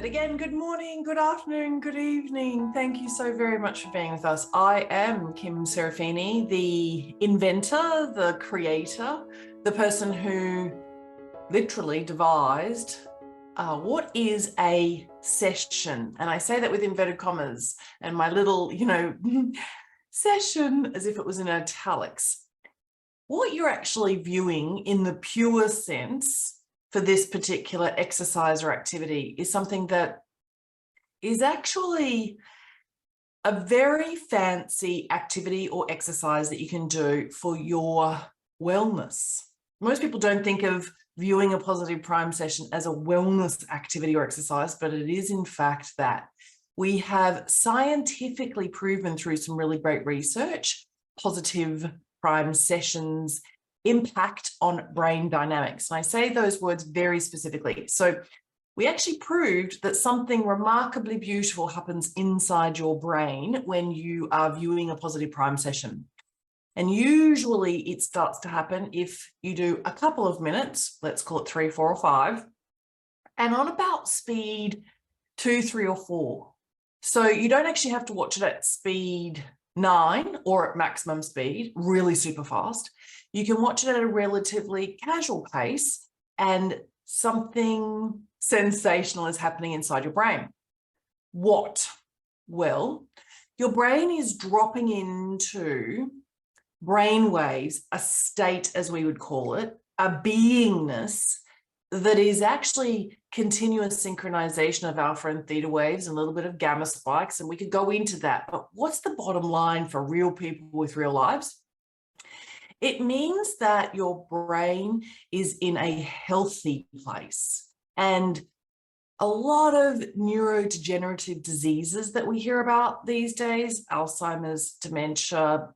again, good morning, good afternoon, good evening. Thank you so very much for being with us. I am Kim Serafini, the inventor, the creator, the person who literally devised what is a session. And I say that with inverted commas and my little, session as if it was in italics. What you're actually viewing in the pure sense for this particular exercise or activity is something that is actually a very fancy activity or exercise that you can do for your wellness. Most people don't think of viewing a positive prime session as a wellness activity or exercise, but it is in fact that. We have scientifically proven through some really great research, positive prime sessions impact on brain dynamics. And I say those words very specifically. So we actually proved that something remarkably beautiful happens inside your brain when you are viewing a positive prime session. And usually it starts to happen if you do a couple of minutes, let's call it 3, 4, or 5, and on about speed 2, 3, or 4. So you don't actually have to watch it at speed 9 or at maximum speed, really super fast. You can watch it at a relatively casual pace and something sensational is happening inside your brain. What? Well, your brain is dropping into brain waves, a state as we would call it, a beingness that is actually continuous synchronization of alpha and theta waves and a little bit of gamma spikes. And we could go into that. But what's the bottom line for real people with real lives? It means that your brain is in a healthy place. And a lot of neurodegenerative diseases that we hear about these days, Alzheimer's, dementia,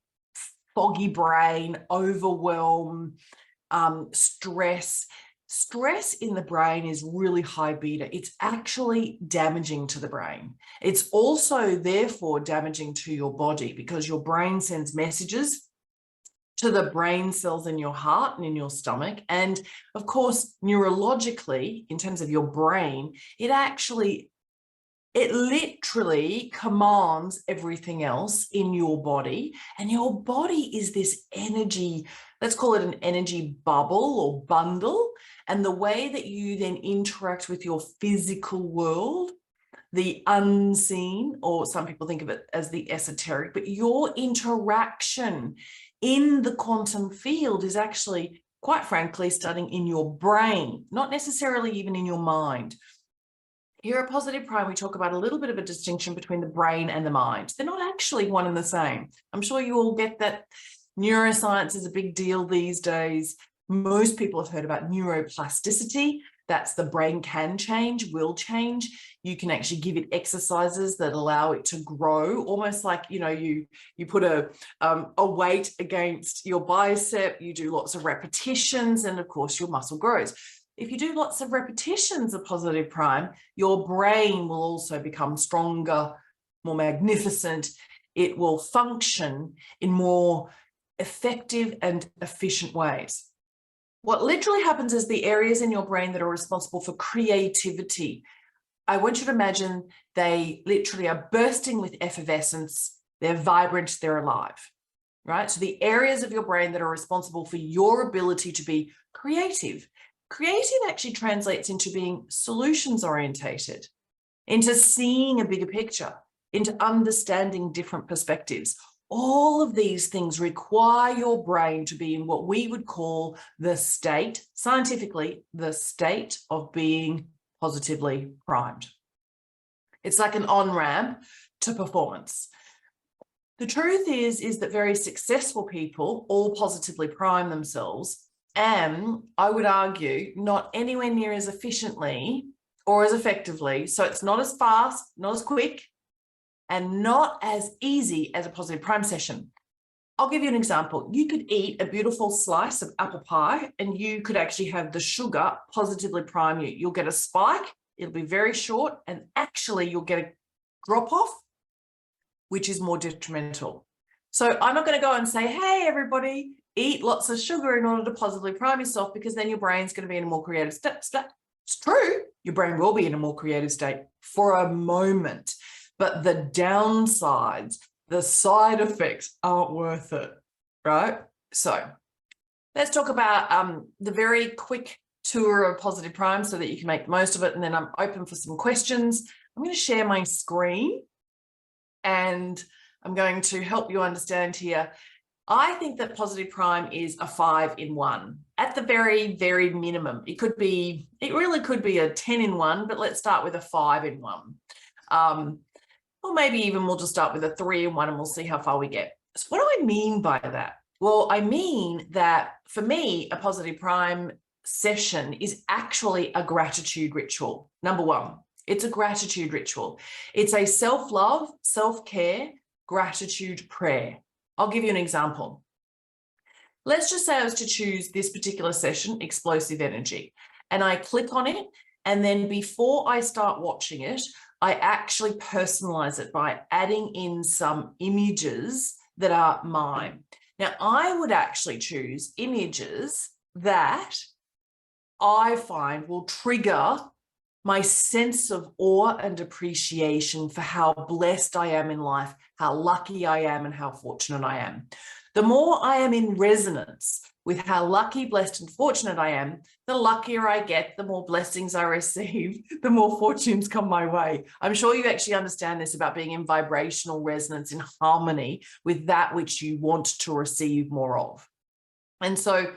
foggy brain, overwhelm, stress in the brain is really high beta. It's actually damaging to the brain. It's also therefore damaging to your body because your brain sends messages to the brain cells in your heart and in your stomach. And of course, neurologically, in terms of your brain, it literally commands everything else in your body. And your body is this energy, let's call it an energy bubble or bundle. And the way that you then interact with your physical world, the unseen, or some people think of it as the esoteric, but your interaction in the quantum field is actually, quite frankly, starting in your brain, not necessarily even in your mind. Here at Positive Prime, we talk about a little bit of a distinction between the brain and the mind. They're not actually one and the same. I'm sure you all get that neuroscience is a big deal these days. Most people have heard about neuroplasticity. That's the brain can change, will change. You can actually give it exercises that allow it to grow, almost like, you put a weight against your bicep, you do lots of repetitions, and of course your muscle grows. If you do lots of repetitions of positive prime, your brain will also become stronger, more magnificent. It will function in more effective and efficient ways. What literally happens is the areas in your brain that are responsible for creativity, I want you to imagine they literally are bursting with effervescence. They're vibrant, they're alive, right? So the areas of your brain that are responsible for your ability to be creative. Creative actually translates into being solutions orientated, into seeing a bigger picture, into understanding different perspectives. All of these things require your brain to be in what we would call the state, scientifically, the state of being positively primed. It's like an on-ramp to performance. The truth is that very successful people all positively prime themselves, and I would argue not anywhere near as efficiently or as effectively. So it's not as fast, not as quick, and not as easy as a positive prime session. I'll give you an example. You could eat a beautiful slice of apple pie and you could actually have the sugar positively prime you. You'll get a spike, it'll be very short, and actually you'll get a drop off, which is more detrimental. So I'm not going to go and say, hey, everybody, eat lots of sugar in order to positively prime yourself, because then your brain's going to be in a more creative state. It's true, your brain will be in a more creative state for a moment, but the downsides, the side effects aren't worth it, right? So let's talk about the very quick tour of Positive Prime so that you can make the most of it. And then I'm open for some questions. I'm going to share my screen and I'm going to help you understand here. I think that Positive Prime is a 5-in-1 at the very, very minimum. It really could be a 10-in-1, but let's start with a 5-in-1. Or maybe even we'll just start with a 3-in-1 and we'll see how far we get. So what do I mean by that? Well, I mean that for me, a Positive Prime session is actually a gratitude ritual. Number one, it's a gratitude ritual. It's a self-love, self-care, gratitude prayer. I'll give you an example. Let's just say I was to choose this particular session, Explosive Energy, and I click on it. And then before I start watching it, I actually personalize it by adding in some images that are mine. Now, I would actually choose images that I find will trigger my sense of awe and appreciation for how blessed I am in life, how lucky I am, and how fortunate I am. The more I am in resonance with how lucky, blessed, and fortunate I am, the luckier I get, the more blessings I receive, the more fortunes come my way. I'm sure you actually understand this about being in vibrational resonance, in harmony with that which you want to receive more of. And so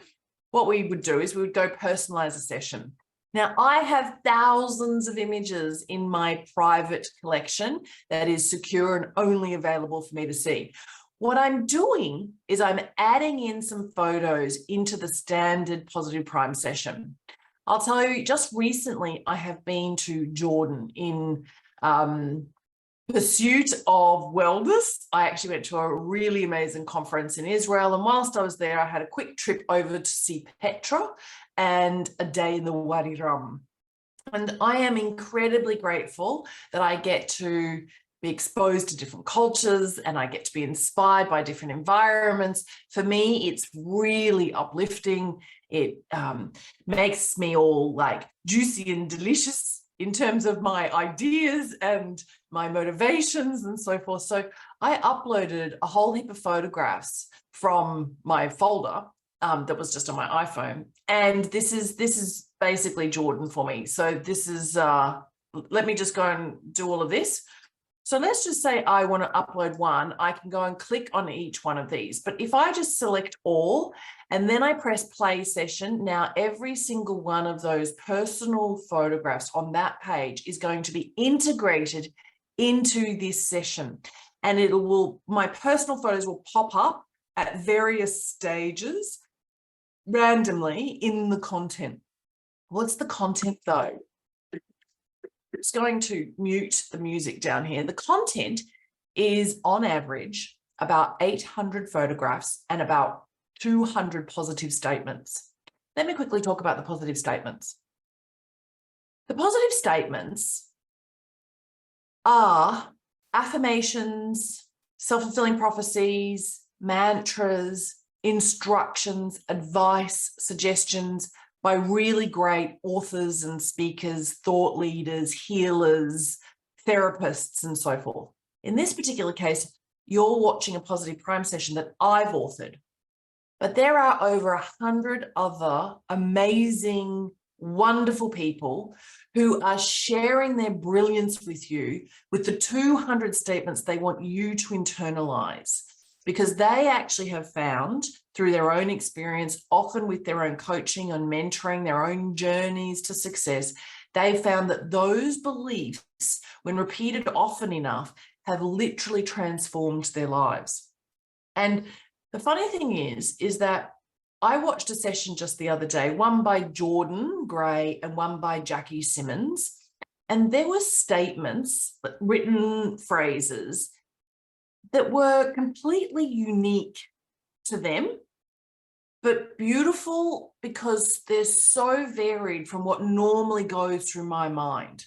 what we would do is we would go personalize a session. Now, I have thousands of images in my private collection that is secure and only available for me to see. What I'm doing is I'm adding in some photos into the standard Positive Prime session. I'll tell you, just recently, I have been to Jordan in pursuit of wellness. I actually went to a really amazing conference in Israel. And whilst I was there, I had a quick trip over to see Petra and a day in the Wadi Rum. And I am incredibly grateful that I get to be exposed to different cultures and I get to be inspired by different environments. For me, it's really uplifting. It makes me all like juicy and delicious in terms of my ideas and my motivations and so forth. So I uploaded a whole heap of photographs from my folder that was just on my iPhone. And this is basically Jordan for me. So this is, let me just go and do all of this. So let's just say I want to upload one. I can go and click on each one of these. But if I just select all and then I press play session, now every single one of those personal photographs on that page is going to be integrated into this session. And my personal photos will pop up at various stages randomly in the content. What's the content though? It's going to mute the music down here. The content is on average about 800 photographs and about 200 positive statements. Let me quickly talk about the positive statements. The positive statements are affirmations, self-fulfilling prophecies, mantras, instructions, advice, suggestions by really great authors and speakers, thought leaders, healers, therapists, and so forth. In this particular case, you're watching a Positive Prime session that I've authored, but there are over 100 other amazing, wonderful people who are sharing their brilliance with you with the 200 statements they want you to internalize, because they actually have found through their own experience, often with their own coaching and mentoring, their own journeys to success, they found that those beliefs, when repeated often enough, have literally transformed their lives. And the funny thing is that I watched a session just the other day, one by Jordan Gray and one by Jackie Simmons, and there were statements, written phrases that were completely unique to them, but beautiful because they're so varied from what normally goes through my mind.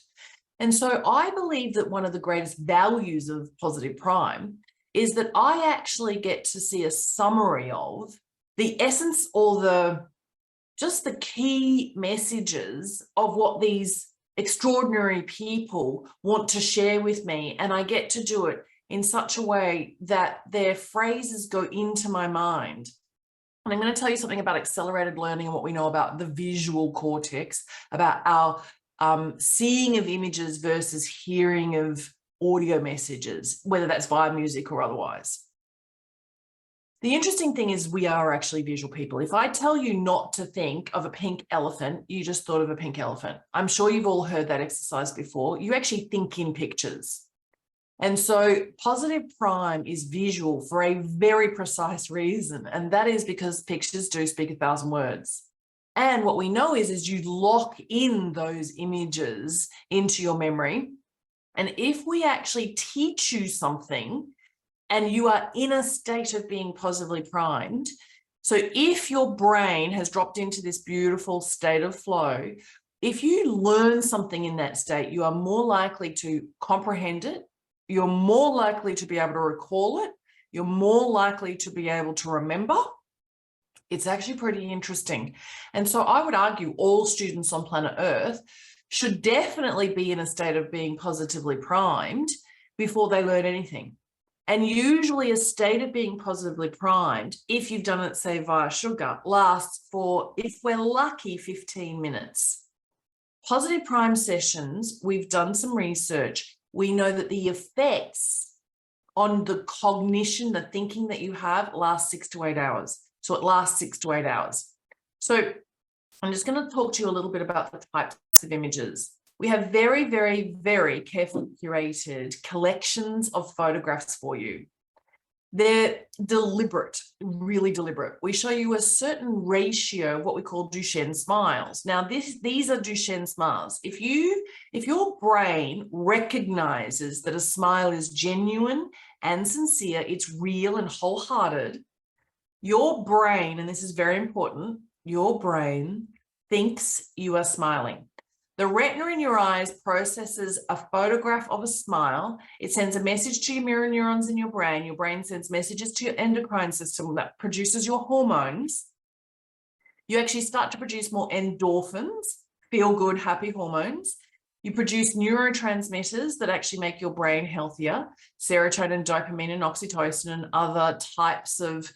And so I believe that one of the greatest values of Positive Prime is that I actually get to see a summary of the essence or the just the key messages of what these extraordinary people want to share with me. And I get to do it in such a way that their phrases go into my mind. And I'm going to tell you something about accelerated learning and what we know about the visual cortex, about our seeing of images versus hearing of audio messages, whether that's via music or otherwise. The interesting thing is we are actually visual people. If I tell you not to think of a pink elephant, you just thought of a pink elephant. I'm sure you've all heard that exercise before. You actually think in pictures. And so positive prime is visual for a very precise reason. And that is because pictures do speak 1,000 words. And what we know is you lock in those images into your memory. And if we actually teach you something, and you are in a state of being positively primed. So if your brain has dropped into this beautiful state of flow, if you learn something in that state, you are more likely to comprehend it. You're more likely to be able to recall it. You're more likely to be able to remember. It's actually pretty interesting. And so I would argue all students on planet Earth should definitely be in a state of being positively primed before they learn anything. And usually a state of being positively primed, if you've done it, say, via sugar, lasts for, if we're lucky, 15 minutes. Positive prime sessions, we've done some research. We know that the effects on the cognition, the thinking that you have, lasts 6 to 8 hours. So it lasts 6 to 8 hours. So I'm just going to talk to you a little bit about the types of images. We have very, very, very carefully curated collections of photographs for you. They're deliberate, really deliberate. We show you a certain ratio of what we call Duchenne smiles. Now, these are Duchenne smiles. If your brain recognizes that a smile is genuine and sincere, it's real and wholehearted, your brain, and this is very important, your brain thinks you are smiling. The retina in your eyes processes a photograph of a smile. It sends a message to your mirror neurons in your brain. Your brain sends messages to your endocrine system that produces your hormones. You actually start to produce more endorphins, feel good, happy hormones. You produce neurotransmitters that actually make your brain healthier, serotonin, dopamine, and oxytocin, and other types of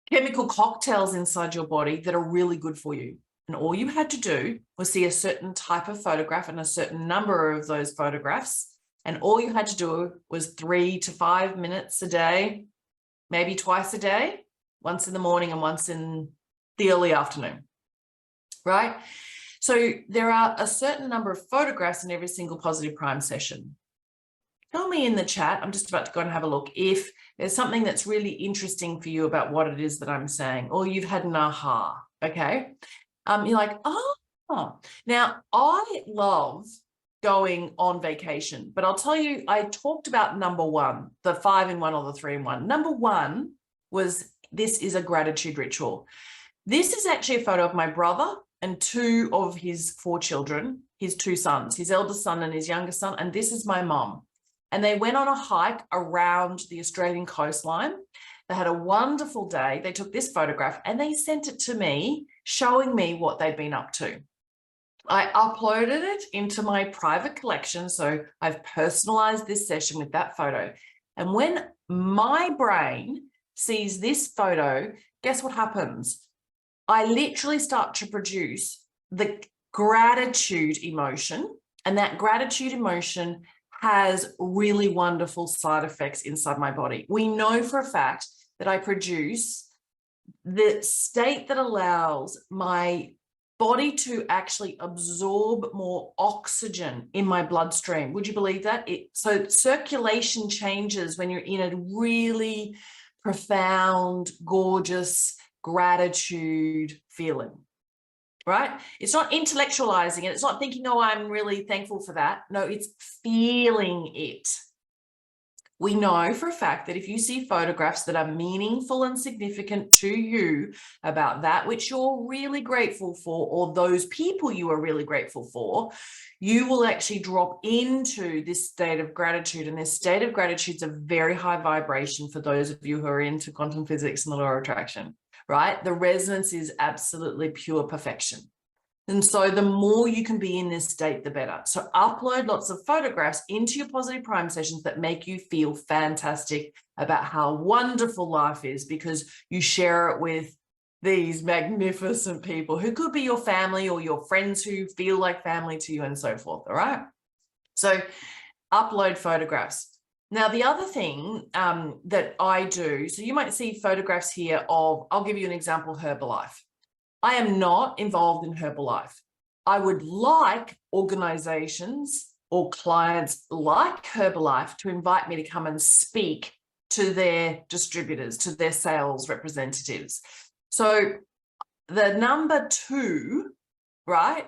chemical cocktails inside your body that are really good for you. And all you had to do was see a certain type of photograph and a certain number of those photographs. And all you had to do was 3 to 5 minutes a day, maybe twice a day, once in the morning and once in the early afternoon, right? So there are a certain number of photographs in every single positive prime session. Tell me in the chat, I'm just about to go and have a look, if there's something that's really interesting for you about what it is that I'm saying, or you've had an aha, okay? You're like, oh, now I love going on vacation, but I'll tell you, I talked about number one, the 5-in-1 or the 3-in-1. Number one was, this is a gratitude ritual. This is actually a photo of my brother and 2 of his 4 children, his 2 sons, his eldest son and his youngest son. And this is my mom. And they went on a hike around the Australian coastline. They had a wonderful day. They took this photograph and they sent it to me, showing me what they'd been up to. I uploaded it into my private collection. So I've personalized this session with that photo. And when my brain sees this photo, guess what happens? I literally start to produce the gratitude emotion, and that gratitude emotion has really wonderful side effects inside my body. We know for a fact that I produce the state that allows my body to actually absorb more oxygen in my bloodstream. Would you believe that? So circulation changes when you're in a really profound, gorgeous gratitude feeling, right? It's not intellectualizing it. It's not thinking, oh, I'm really thankful for that. No, it's feeling it. We know for a fact that if you see photographs that are meaningful and significant to you about that which you're really grateful for, or those people you are really grateful for, you will actually drop into this state of gratitude. And this state of gratitude is a very high vibration for those of you who are into quantum physics and the law of attraction, right? The resonance is absolutely pure perfection. And so the more you can be in this state, the better. So upload lots of photographs into your positive prime sessions that make you feel fantastic about how wonderful life is, because you share it with these magnificent people who could be your family or your friends who feel like family to you and so forth. All right. So upload photographs. Now, the other thing that I do, so you might see photographs here of, I'll give you an example, Herbalife. I am not involved in Herbalife. I would like organizations or clients like Herbalife to invite me to come and speak to their distributors, to their sales representatives. So the number 2, right?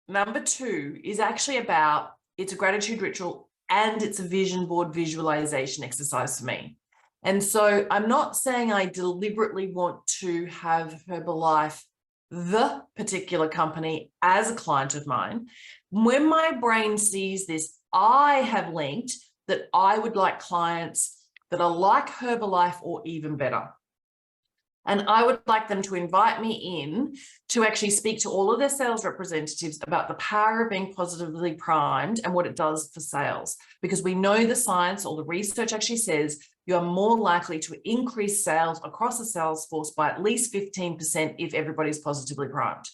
Number 2 is actually about, it's a gratitude ritual and it's a vision board visualization exercise for me. And so I'm not saying I deliberately want to have Herbalife, the particular company, as a client of mine. When my brain sees this, I have linked that I would like clients that are like Herbalife or even better. And I would like them to invite me in to actually speak to all of their sales representatives about the power of being positively primed and what it does for sales. Because we know the science, or the research actually says, you are more likely to increase sales across the sales force by at least 15% if everybody's positively primed.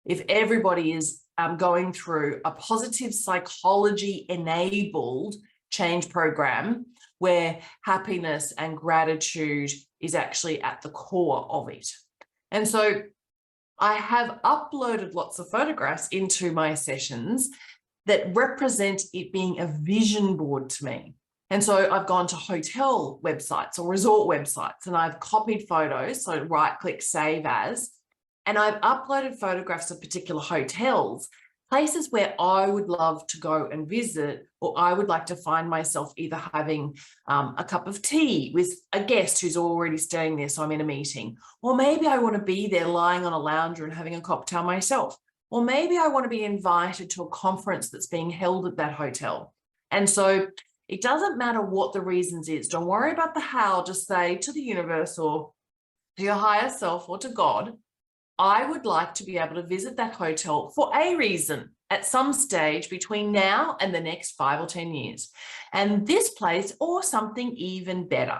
If everybody is going through a positive psychology enabled change program where happiness and gratitude is actually at the core of it. And so I have uploaded lots of photographs into my sessions that represent it being a vision board to me. And so I've gone to hotel websites or resort websites and I've copied photos, so right-click Save As, and I've uploaded photographs of particular hotels, places where I would love to go and visit, or I would like to find myself either having a cup of tea with a guest who's already staying there, so I'm in a meeting, or maybe I want to be there lying on a lounger and having a cocktail myself, or maybe I want to be invited to a conference that's being held at that hotel. And so it doesn't matter what the reasons is. Don't worry about the how. Just say to the universe or to your higher self or to God, I would like to be able to visit that hotel for a reason at some stage between now and the next 5 or 10 years. And this place, or something even better,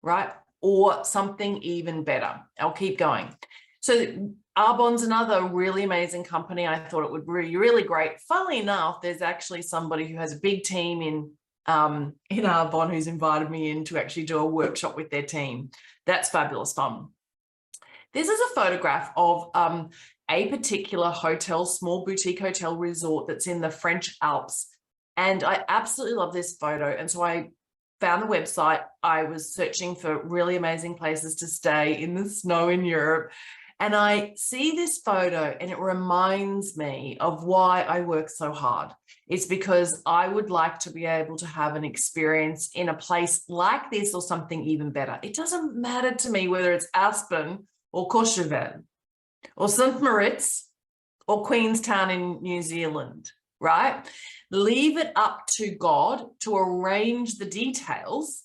right? Or something even better. I'll keep going. So Arbonne's another really amazing company. I thought it would be really great. Funnily enough, there's actually somebody who has a big team in Arbonne who's invited me in to actually do a workshop with their team. That's fabulous fun. This is a photograph of a particular hotel, small boutique hotel resort that's in the French Alps. And I absolutely love this photo. And so I found the website. I was searching for really amazing places to stay in the snow in Europe. And I see this photo and it reminds me of why I work so hard. It's because I would like to be able to have an experience in a place like this or something even better. It doesn't matter to me whether it's Aspen or Courchevel or St. Moritz or Queenstown in New Zealand, right? Leave it up to God to arrange the details.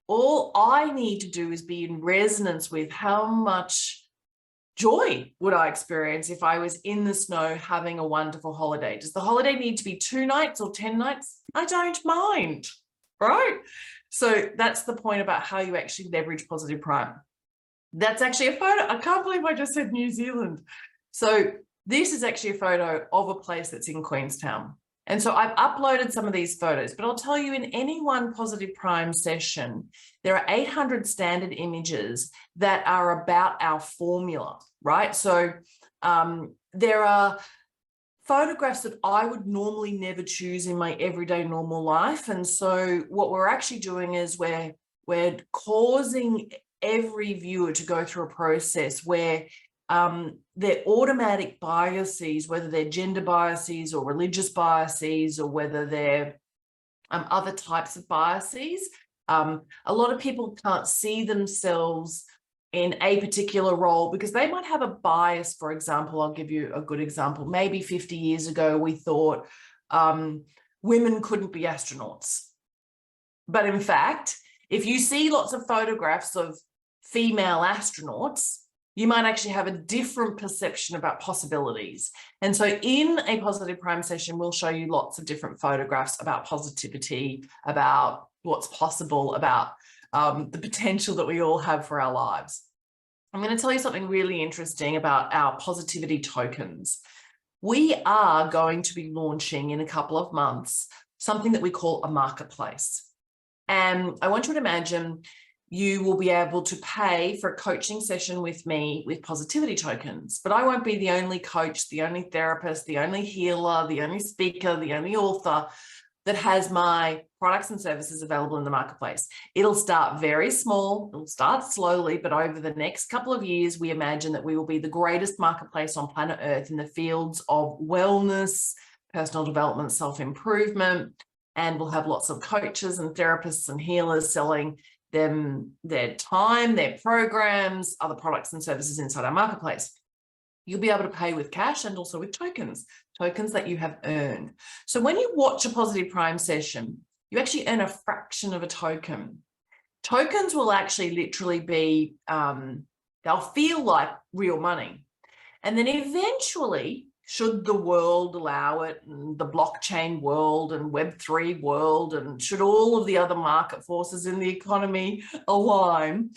All I need to do is be in resonance with how much joy would I experience if I was in the snow having a wonderful holiday. Does the holiday need to be 2 nights or 10 nights? I don't mind, right? So that's the point about how you actually leverage positive prime. That's actually a photo. I can't believe I just said New Zealand. So this is actually a photo of a place that's in Queenstown. And so I've uploaded some of these photos, but I'll tell you, in any one positive prime session, there are 800 standard images that are about our formula, right? So there are photographs that I would normally never choose in my everyday normal life. And so what we're actually doing is we're causing every viewer to go through a process where their automatic biases, whether they're gender biases or religious biases or whether they're other types of biases, a lot of people can't see themselves in a particular role because they might have a bias. For example, I'll give you a good example. Maybe 50 years ago, we thought women couldn't be astronauts. But in fact, if you see lots of photographs of female astronauts, you might actually have a different perception about possibilities. And so in a positive prime session, we'll show you lots of different photographs about positivity, about what's possible, about the potential that we all have for our lives. I'm going to tell you something really interesting about our positivity tokens. We are going to be launching in a couple of months something that we call a marketplace. And I want you to imagine you will be able to pay for a coaching session with me with positivity tokens, but I won't be the only coach, the only therapist, the only healer, the only speaker, the only author that has my products and services available in the marketplace. It'll start very small, it'll start slowly, but over the next couple of years, we imagine that we will be the greatest marketplace on planet Earth in the fields of wellness, personal development, self-improvement, and we'll have lots of coaches and therapists and healers selling them their time, their programs, other products and services inside our marketplace. You'll be able to pay with cash and also with tokens that you have earned. So when you watch a positive prime session, you actually earn a fraction of a token. Tokens will actually literally be, they'll feel like real money. And then eventually, should the world allow it, and the blockchain world and Web3 world, and should all of the other market forces in the economy align,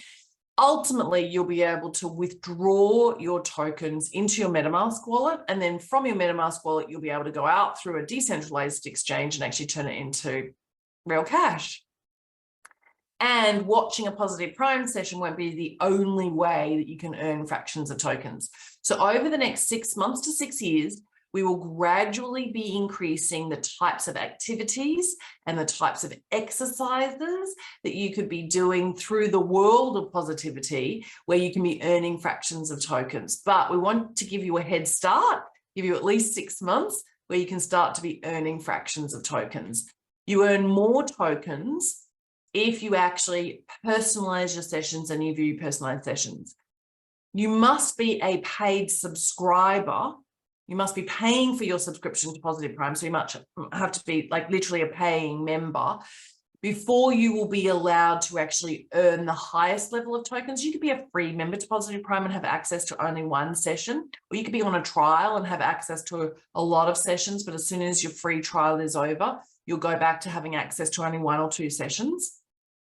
ultimately you'll be able to withdraw your tokens into your MetaMask wallet. And then from your MetaMask wallet, you'll be able to go out through a decentralized exchange and actually turn it into real cash. And watching a positive prime session won't be the only way that you can earn fractions of tokens. So over the next 6 months to 6 years, we will gradually be increasing the types of activities and the types of exercises that you could be doing through the world of positivity, where you can be earning fractions of tokens. But we want to give you a head start, give you at least 6 months where you can start to be earning fractions of tokens. You earn more tokens if you actually personalize your sessions and you view personalized sessions. You must be a paid subscriber. You must be paying for your subscription to Positive Prime. So you must have to be like literally a paying member before you will be allowed to actually earn the highest level of tokens. You could be a free member to Positive Prime and have access to only one session, or you could be on a trial and have access to a lot of sessions. But as soon as your free trial is over, you'll go back to having access to only 1 or 2 sessions.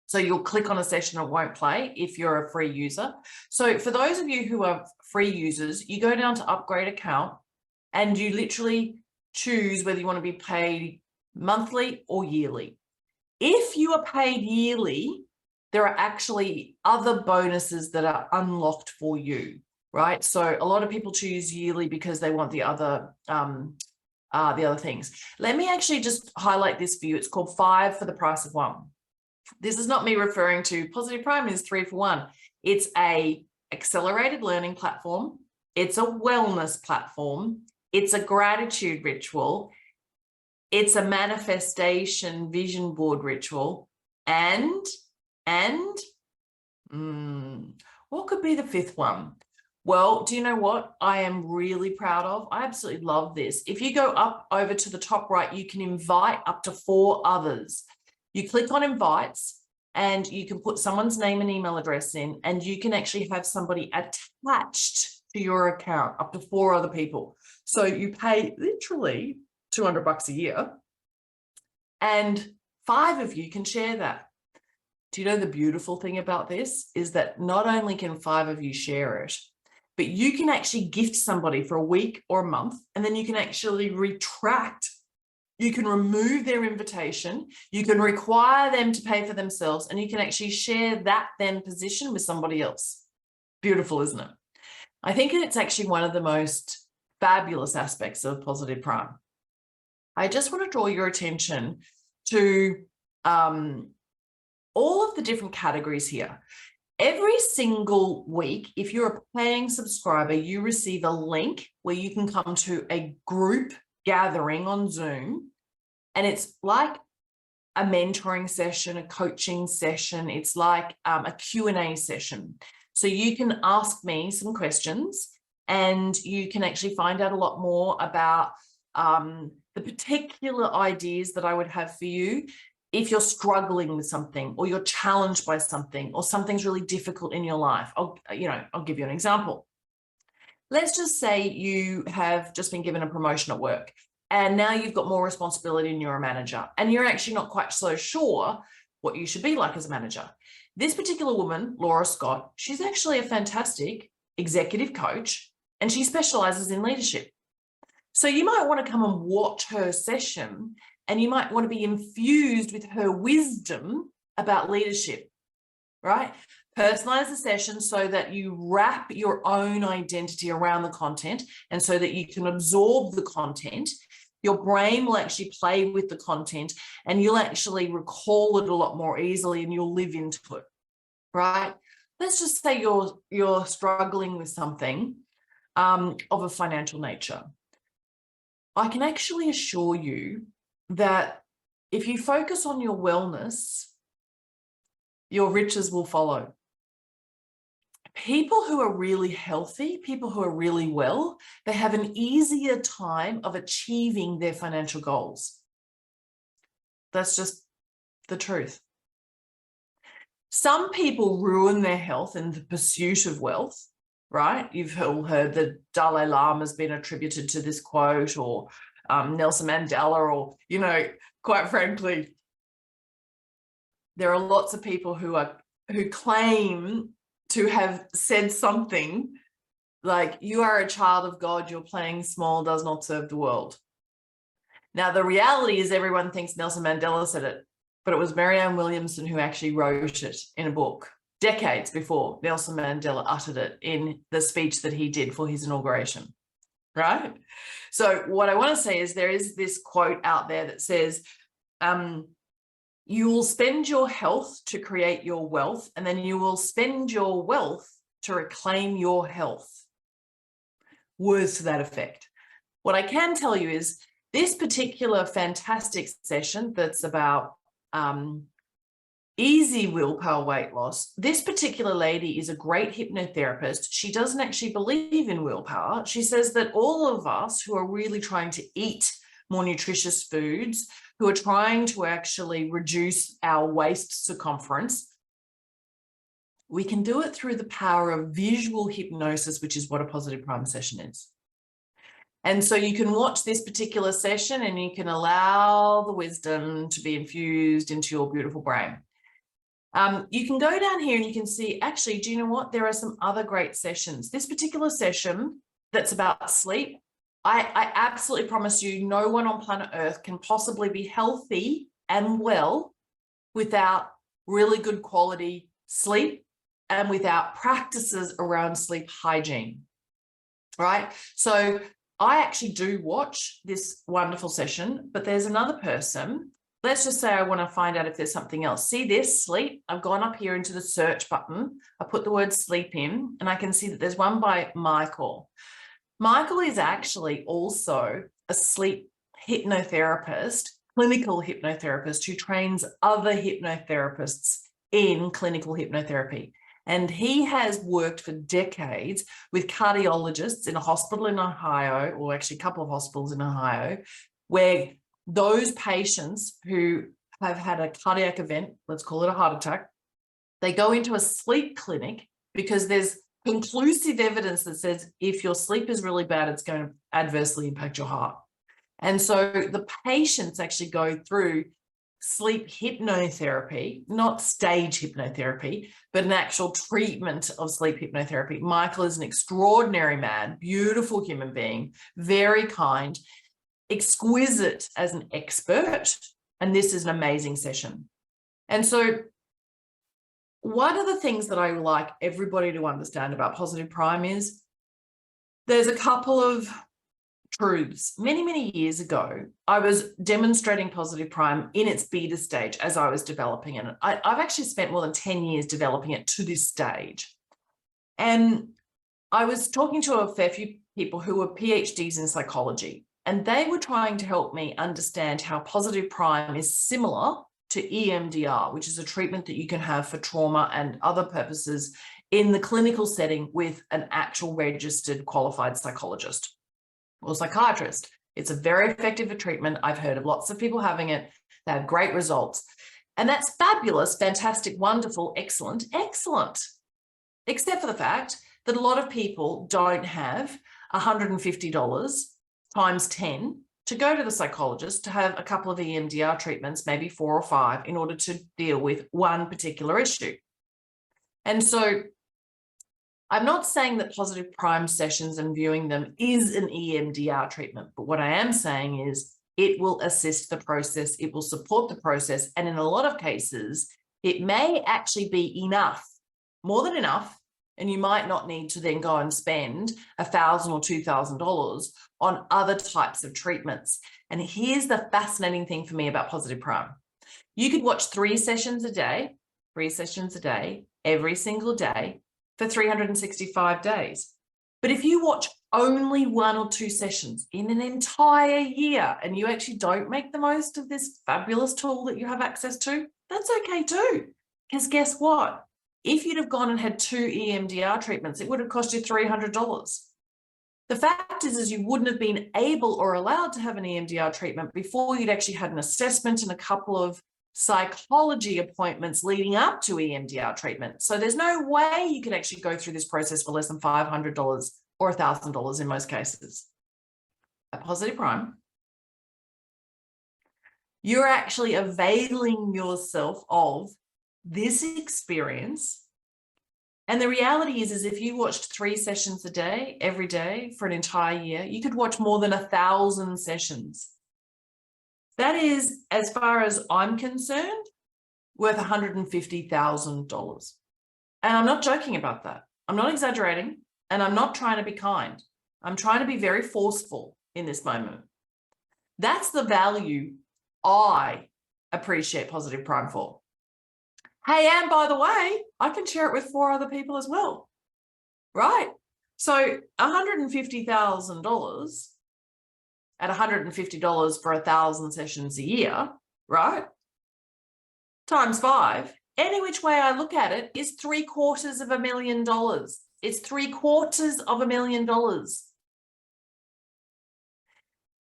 So you'll click on a session, it won't play if you're a free user. So for those of you who are free users, you go down to upgrade account and you literally choose whether you want to be paid monthly or yearly. If you are paid yearly, there are actually other bonuses that are unlocked for you, right? So a lot of people choose yearly because they want the other things. Let me actually just highlight this for you. It's called 5 for the price of 1. This is not me referring to Positive Prime is 3 for 1. It's a accelerated learning platform. It's a wellness platform. It's a gratitude ritual. It's a manifestation vision board ritual. And what could be the 5th one? Well, do you know what I am really proud of? I absolutely love this. If you go up over to the top right, you can invite up to 4 others. You click on invites and you can put someone's name and email address in, and you can actually have somebody attached to your account, up to 4 other people. So you pay literally $200 a year and 5 of you can share that. Do you know the beautiful thing about this is that not only can 5 of you share it, but you can actually gift somebody for a week or a month, and then you can actually retract. You can remove their invitation, you can require them to pay for themselves, and you can actually share that then position with somebody else. Beautiful, isn't it? I think it's actually one of the most fabulous aspects of Positive Prime. I just want to draw your attention to all of the different categories here. Every single week, if you're a paying subscriber, you receive a link where you can come to a group gathering on Zoom, and it's like a mentoring session, a coaching session. It's like a Q&A session. So you can ask me some questions and you can actually find out a lot more about the particular ideas that I would have for you. if you're struggling with something, or you're challenged by something, or something's really difficult in your life. I'll give you an example. Let's just say you have just been given a promotion at work, and now you've got more responsibility and you're a manager, and you're actually not quite so sure what you should be like as a manager. This particular woman, Laura Scott, she's actually a fantastic executive coach, and she specializes in leadership. So you might want to come and watch her session, and you might want to be infused with her wisdom about leadership, right? Personalize the session so that you wrap your own identity around the content, and so that you can absorb the content. Your brain will actually play with the content, and you'll actually recall it a lot more easily, and you'll live into it, right? Let's just say you're struggling with something of a financial nature. I can actually assure you that if you focus on your wellness, your riches will follow. People who are really healthy, people who are really well, they have an easier time of achieving their financial goals. That's just the truth. Some people ruin their health in the pursuit of wealth, right? You've all heard the Dalai Lama has been attributed to this quote, or Nelson Mandela, or, quite frankly, there are lots of people who claim to have said something like, you are a child of God, your playing small does not serve the world. Now, the reality is everyone thinks Nelson Mandela said it, but it was Marianne Williamson who actually wrote it in a book decades before Nelson Mandela uttered it in the speech that he did for his inauguration, right? So what I want to say is, there is this quote out there that says, you will spend your health to create your wealth, and then you will spend your wealth to reclaim your health. Words to that effect. What I can tell you is, this particular fantastic session that's about easy willpower weight loss, this particular lady is a great hypnotherapist. She doesn't actually believe in willpower. She says that all of us who are really trying to eat more nutritious foods, who are trying to actually reduce our waist circumference, we can do it through the power of visual hypnosis, which is what a positive prime session is. And so you can watch this particular session, and you can allow the wisdom to be infused into your beautiful brain. You can go down here and you can see, actually, do you know what? There are some other great sessions. This particular session that's about sleep, I absolutely promise you, no one on planet Earth can possibly be healthy and well without really good quality sleep and without practices around sleep hygiene, right? So I actually do watch this wonderful session, but there's another person. Let's just say I want to find out if there's something else. See this, sleep? I've gone up here into the search button. I put the word sleep in, and I can see that there's one by Michael. Michael is actually also a sleep hypnotherapist, clinical hypnotherapist, who trains other hypnotherapists in clinical hypnotherapy. And he has worked for decades with cardiologists in a hospital in Ohio, or actually a couple of hospitals in Ohio, where those patients who have had a cardiac event, let's call it a heart attack, they go into a sleep clinic because there's conclusive evidence that says if your sleep is really bad, it's going to adversely impact your heart. And so the patients actually go through sleep hypnotherapy, not stage hypnotherapy, but an actual treatment of sleep hypnotherapy. Michael is an extraordinary man, beautiful human being, very kind, exquisite as an expert. And this is an amazing session. And so one of the things that I would like everybody to understand about Positive Prime is there's a couple of truths. Many, many years ago, I was demonstrating Positive Prime in its beta stage as I was developing it. I've actually spent more than 10 years developing it to this stage. And I was talking to a fair few people who were PhDs in psychology, and they were trying to help me understand how Positive Prime is similar to EMDR, which is a treatment that you can have for trauma and other purposes in the clinical setting with an actual registered qualified psychologist or psychiatrist. It's a very effective treatment. I've heard of lots of people having it. They have great results. And that's fabulous, fantastic, wonderful, excellent, excellent. Except for the fact that a lot of people don't have $150 times 10 to go to the psychologist to have a couple of EMDR treatments, maybe 4 or 5, in order to deal with one particular issue. And so I'm not saying that positive prime sessions and viewing them is an EMDR treatment, but what I am saying is it will assist the process, it will support the process, and in a lot of cases, it may actually be enough, more than enough, and you might not need to then go and spend $1,000 or $2,000 on other types of treatments. And here's the fascinating thing for me about positive prime. You could watch 3 sessions a day, every single day for 365 days. But if you watch only 1 or 2 sessions in an entire year and you actually don't make the most of this fabulous tool that you have access to, that's okay too. Because guess what? If you'd have gone and had 2 EMDR treatments, it would have cost you $300. The fact is you wouldn't have been able or allowed to have an EMDR treatment before you'd actually had an assessment and a couple of psychology appointments leading up to EMDR treatment. So there's no way you could actually go through this process for less than $500 or $1,000 in most cases. At Positive Prime, you're actually availing yourself of this experience. And the reality is if you watched 3 sessions a day, every day for an entire year, you could watch more than 1,000 sessions. That is, as far as I'm concerned, worth $150,000. And I'm not joking about that. I'm not exaggerating, and I'm not trying to be kind. I'm trying to be very forceful in this moment. That's the value I appreciate Positive Prime for. Hey, and by the way, I can share it with 4 other people as well, right? So $150,000 at $150 for 1,000 sessions a year, right? Times 5, any which way I look at it, is $750,000. It's $750,000.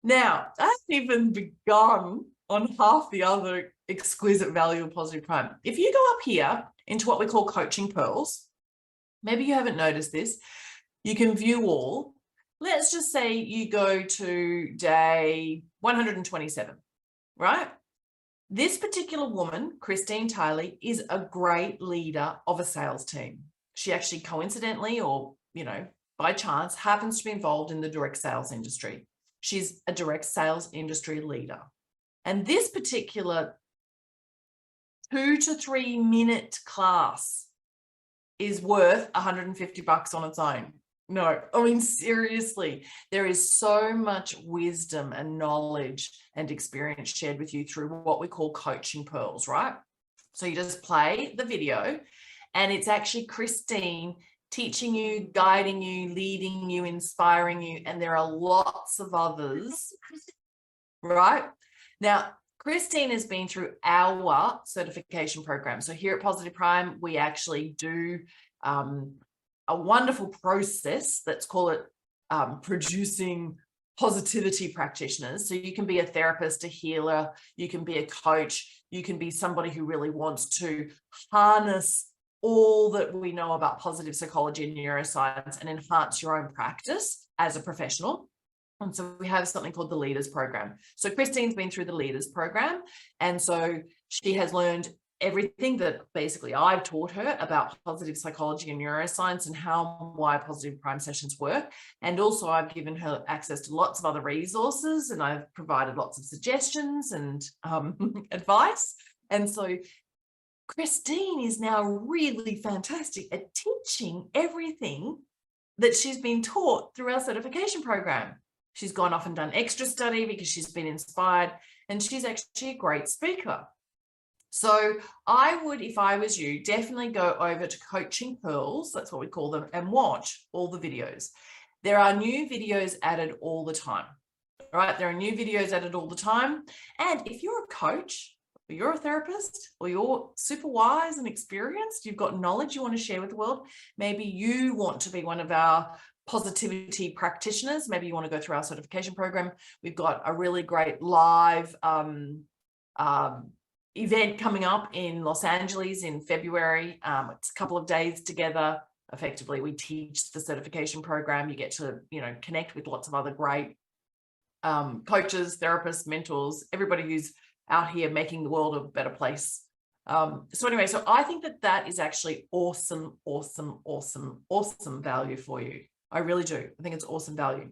Now, I haven't even begun on half the other exquisite value of Positive Prime. If you go up here into what we call coaching pearls, maybe you haven't noticed this, you can view all. Let's just say you go to day 127, right? This particular woman, Christine Tiley, is a great leader of a sales team. She actually coincidentally or, by chance happens to be involved in the direct sales industry. She's a direct sales industry leader. And this particular 2 to 3 minute class is worth $150 on its own. No, I mean, seriously, there is so much wisdom and knowledge and experience shared with you through what we call coaching pearls, right? So you just play the video and it's actually Christine teaching you, guiding you, leading you, inspiring you. And there are lots of others, right? Now, Christine has been through our certification program. So here at Positive Prime, we actually do a wonderful process, let's call it producing positivity practitioners. So you can be a therapist, a healer, you can be a coach, you can be somebody who really wants to harness all that we know about positive psychology and neuroscience and enhance your own practice as a professional. And so we have something called the Leaders Program. So Christine's been through the Leaders Program. And so she has learned everything that basically I've taught her about positive psychology and neuroscience and why Positive Prime sessions work. And also I've given her access to lots of other resources and I've provided lots of suggestions and advice. And so Christine is now really fantastic at teaching everything that she's been taught through our certification program. She's gone off and done extra study because she's been inspired and she's actually a great speaker. So I would, if I was you, definitely go over to Coaching Pearls, that's what we call them, and watch all the videos. There are new videos added all the time, right? There are new videos added all the time. And if you're a coach, or you're a therapist, or you're super wise and experienced, you've got knowledge you want to share with the world, maybe you want to be one of our positivity practitioners, maybe you want to go through our certification program. We've got a really great live event coming up in Los Angeles in February. It's a couple of days together. Effectively, we teach the certification program. You get to, connect with lots of other great coaches, therapists, mentors, everybody who's out here making the world a better place. So anyway, so I think that is actually awesome value for you. I really do. I think it's awesome value.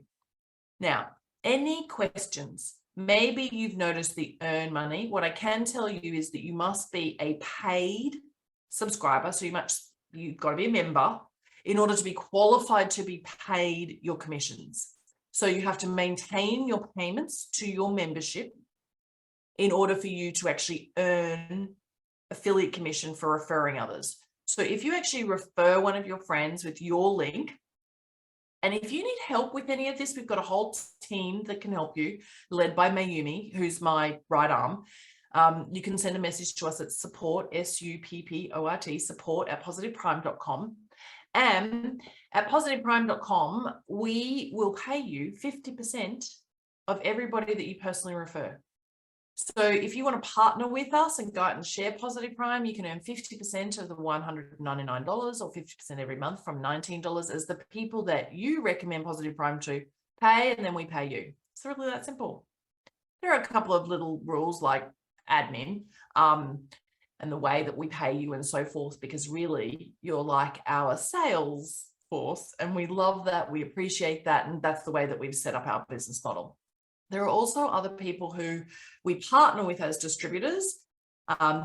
Now, any questions? Maybe you've noticed the earn money. What I can tell you is that you must be a paid subscriber. So you've got to be a member in order to be qualified to be paid your commissions. So you have to maintain your payments to your membership in order for you to actually earn affiliate commission for referring others. So if you actually refer one of your friends with your link, and if you need help with any of this, we've got a whole team that can help you, led by Mayumi, who's my right arm. You can send a message to us at support, SUPPORT, support@positiveprime.com. And at positiveprime.com, we will pay you 50% of everybody that you personally refer. So if you want to partner with us and go out and share Positive Prime, you can earn 50% of the $199 or 50% every month from $19 as the people that you recommend Positive Prime to pay, and then we pay you. It's really that simple. There are a couple of little rules like admin and the way that we pay you and so forth, because really you're like our sales force, and we love that. We appreciate that. And that's the way that we've set up our business model. There are also other people who we partner with as distributors.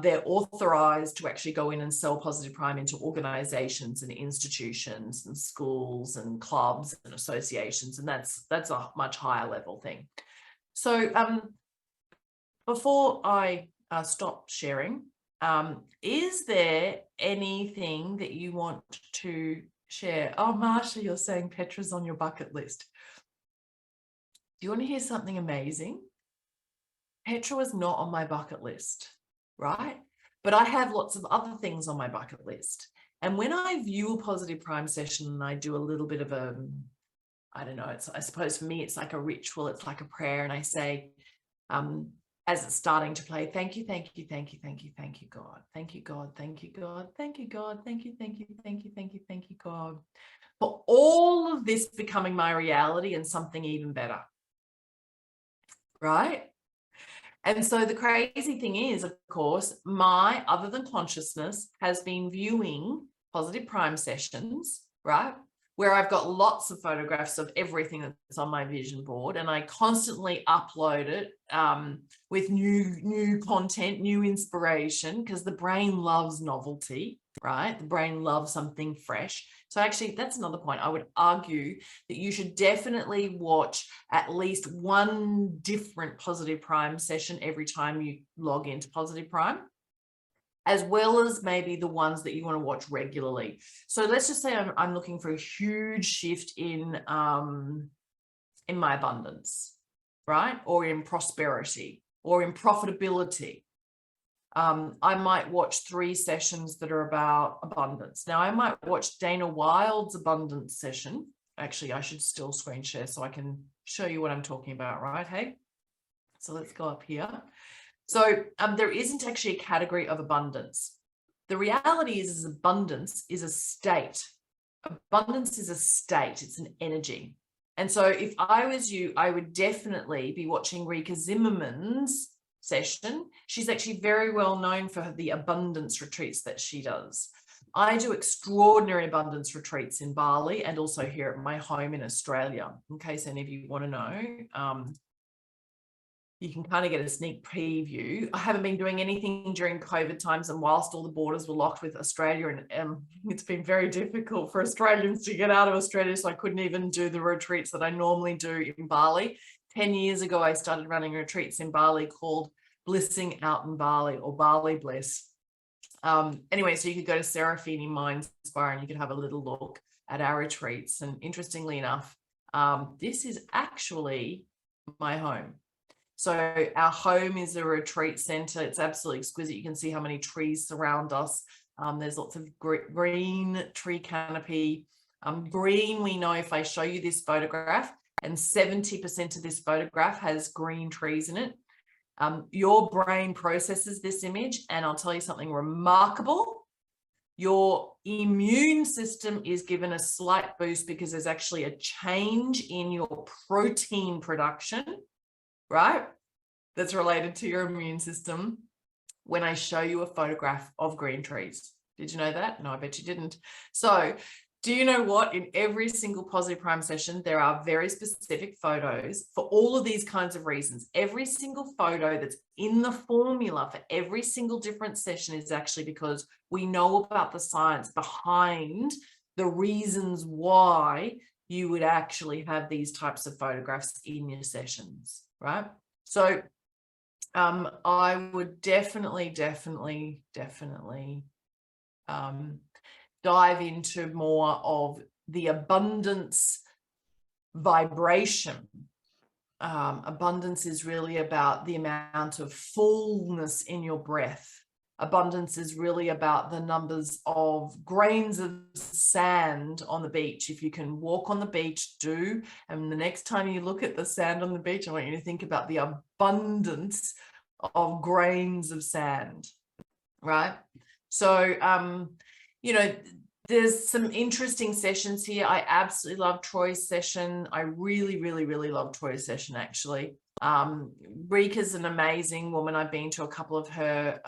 They're authorized to actually go in and sell Positive Prime into organizations and institutions and schools and clubs and associations. And that's a much higher level thing. So before I stop sharing, is there anything that you want to share? Oh, Marsha, you're saying Petra's on your bucket list. Do you want to hear something amazing? Petra was not on my bucket list, right? But I have lots of other things on my bucket list. And when I view a Positive Prime session and I do a little bit of I don't know, I suppose for me, it's like a ritual, it's like a prayer. And I say, as it's starting to play, thank you, God. Thank you, God. Thank you, God. Thank you, God. Thank you, God. For all of this becoming my reality and something even better. Right? And so the crazy thing is, of course, my other than consciousness has been viewing Positive Prime sessions, right? Where I've got lots of photographs of everything that's on my vision board, and I constantly upload it with new content, new inspiration, because the brain loves novelty, right? The brain loves something fresh. So actually, that's another point. I would argue that you should definitely watch at least one different Positive Prime session every time you log into Positive Prime, as well as maybe the ones that you want to watch regularly. So let's just say I'm looking for a huge shift in my abundance, right? Or in prosperity, or in profitability. I might watch 3 sessions that are about abundance. Now, I might watch Dana Wild's abundance session. Actually, I should still screen share so I can show you what I'm talking about, right? Hey, so let's go up here. So there isn't actually a category of abundance. The reality is abundance is a state. Abundance is a state. It's an energy. And so if I was you, I would definitely be watching Rika Zimmerman's session. She's actually very well known for the abundance retreats that she does. I do extraordinary abundance retreats in Bali and also here at my home in Australia, in case any of you want to know. You can kind of get a sneak preview. I haven't been doing anything during COVID times, and whilst all the borders were locked with Australia, and it's been very difficult for Australians to get out of Australia, so I couldn't even do the retreats that I normally do in Bali. 10 years ago, I started running retreats in Bali called Blissing Out in Bali, or Bali Bliss. Anyway, so you could go to Serafini Mind Inspire and you could have a little look at our retreats. And interestingly enough, this is actually my home. So our home is a retreat center. It's absolutely exquisite. You can see how many trees surround us. There's lots of green tree canopy. Green, we know if I show you this photograph and 70% of this photograph has green trees in it, your brain processes this image, and I'll tell you something remarkable. Your immune system is given a slight boost because there's actually a change in your protein production, right? That's related to your immune system when I show you a photograph of green trees. Did you know that? No, I bet you didn't. So do you know what? In every single Positive Prime session, there are very specific photos for all of these kinds of reasons. Every single photo that's in the formula for every single different session is actually because we know about the science behind the reasons why you would actually have these types of photographs in your sessions, right? So I would definitely dive into more of the abundance vibration. Abundance is really about the amount of fullness in your breath. Abundance is really about the numbers of grains of sand on the beach. If you can walk on the beach, do. And the next time you look at the sand on the beach, I want you to think about the abundance of grains of sand, right? So, you know, there's some interesting sessions here. I absolutely love Troy's session. I really love Troy's session, actually. Rika's an amazing woman. I've been to a couple of her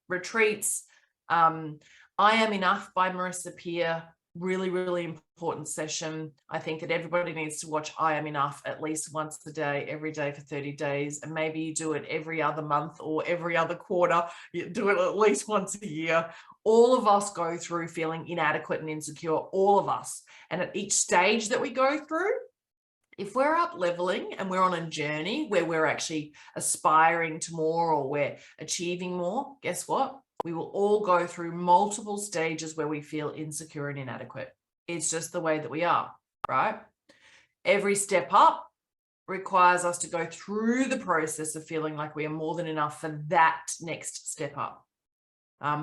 retreats. I Am Enough by Marissa Peer, really important session. I think that everybody needs to watch I Am Enough at least once a day, every day for 30 days, and maybe you do it every other month or every other quarter. You do it at least once a year. All of us go through feeling inadequate and insecure, all of us. And at each stage that we go through, if we're up leveling and we're on a journey where we're actually aspiring to more or we're achieving more, guess what? We will all go through multiple stages where we feel insecure and inadequate. It's just the way that we are, right? Every step up requires us to go through the process of feeling like we are more than enough for that next step up.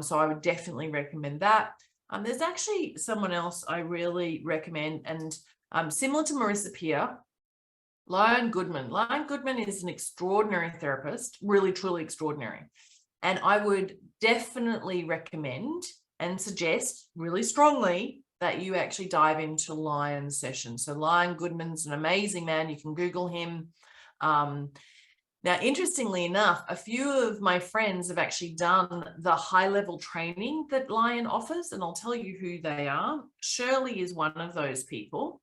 So I would definitely recommend that. There's actually someone else I really recommend, and similar to Marissa Peer, Lion Goodman. Lion Goodman is an extraordinary therapist, really, truly extraordinary. And I would definitely recommend and suggest really strongly that you actually dive into Lion's session. So Lion Goodman's an amazing man. You can Google him. Now, interestingly enough, a few of my friends have actually done the high-level training that Lion offers, and I'll tell you who they are. Shirley is one of those people.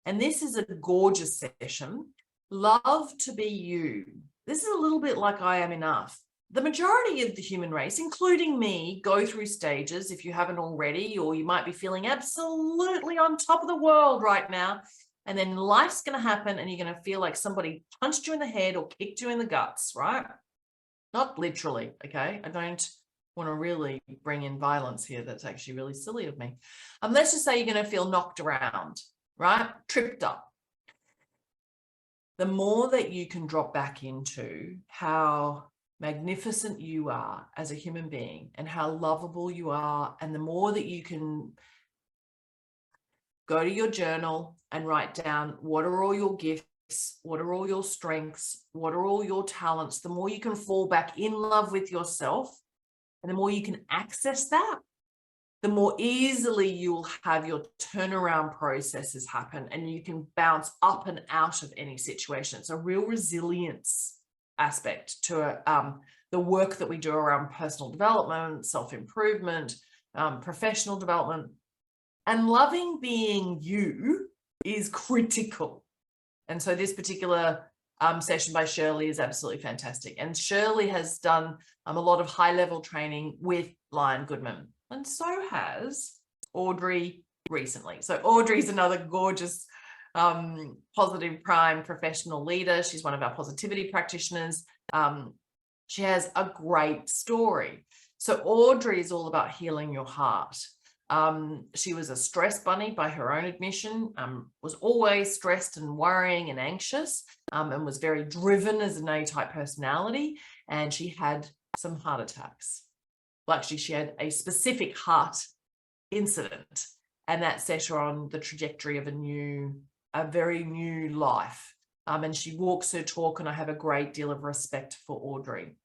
And this is a gorgeous session. Love to be you. This is a little bit like I Am Enough. The majority of the human race, including me, go through stages, if you haven't already, or you might be feeling absolutely on top of the world right now. And then life's going to happen and you're going to feel like somebody punched you in the head or kicked you in the guts, right? Not literally, okay? I don't want to really bring in violence here. That's actually really silly of me. Let's just say you're going to feel knocked around, right? Tripped up. The more that you can drop back into how magnificent you are as a human being and how lovable you are, and the more that you can go to your journal and write down what are all your gifts, what are all your strengths, what are all your talents, the more you can fall back in love with yourself, and the more you can access that, the more easily you'll have your turnaround processes happen and you can bounce up and out of any situation. It's a real resilience aspect to the work that we do around personal development, self-improvement, professional development. And loving being you is critical. And so this particular session by Shirley is absolutely fantastic. And Shirley has done a lot of high-level training with Lion Goodman. And so has Audrey recently. So Audrey's another gorgeous Positive Prime professional leader. She's one of our positivity practitioners. She has a great story. So Audrey is all about healing your heart. She was a stress bunny by her own admission, was always stressed and worrying and anxious, and was very driven as an A-type personality. And she had some heart attacks. Well, actually, she had a specific heart incident. and that set her on the trajectory of a very new life. And she walks her talk, and I have a great deal of respect for Audrey.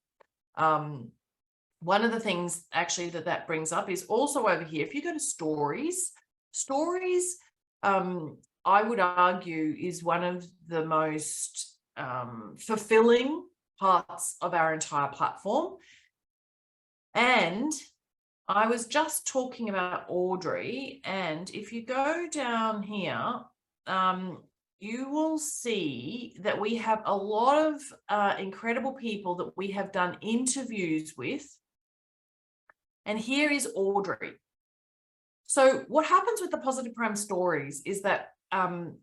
One of the things actually that brings up is also over here. If you go to stories, I would argue is one of the most fulfilling parts of our entire platform. And I was just talking about Audrey, and if you go down here, you will see that we have a lot of incredible people that we have done interviews with. And here is Audrey. So what happens with the Positive Prime stories is that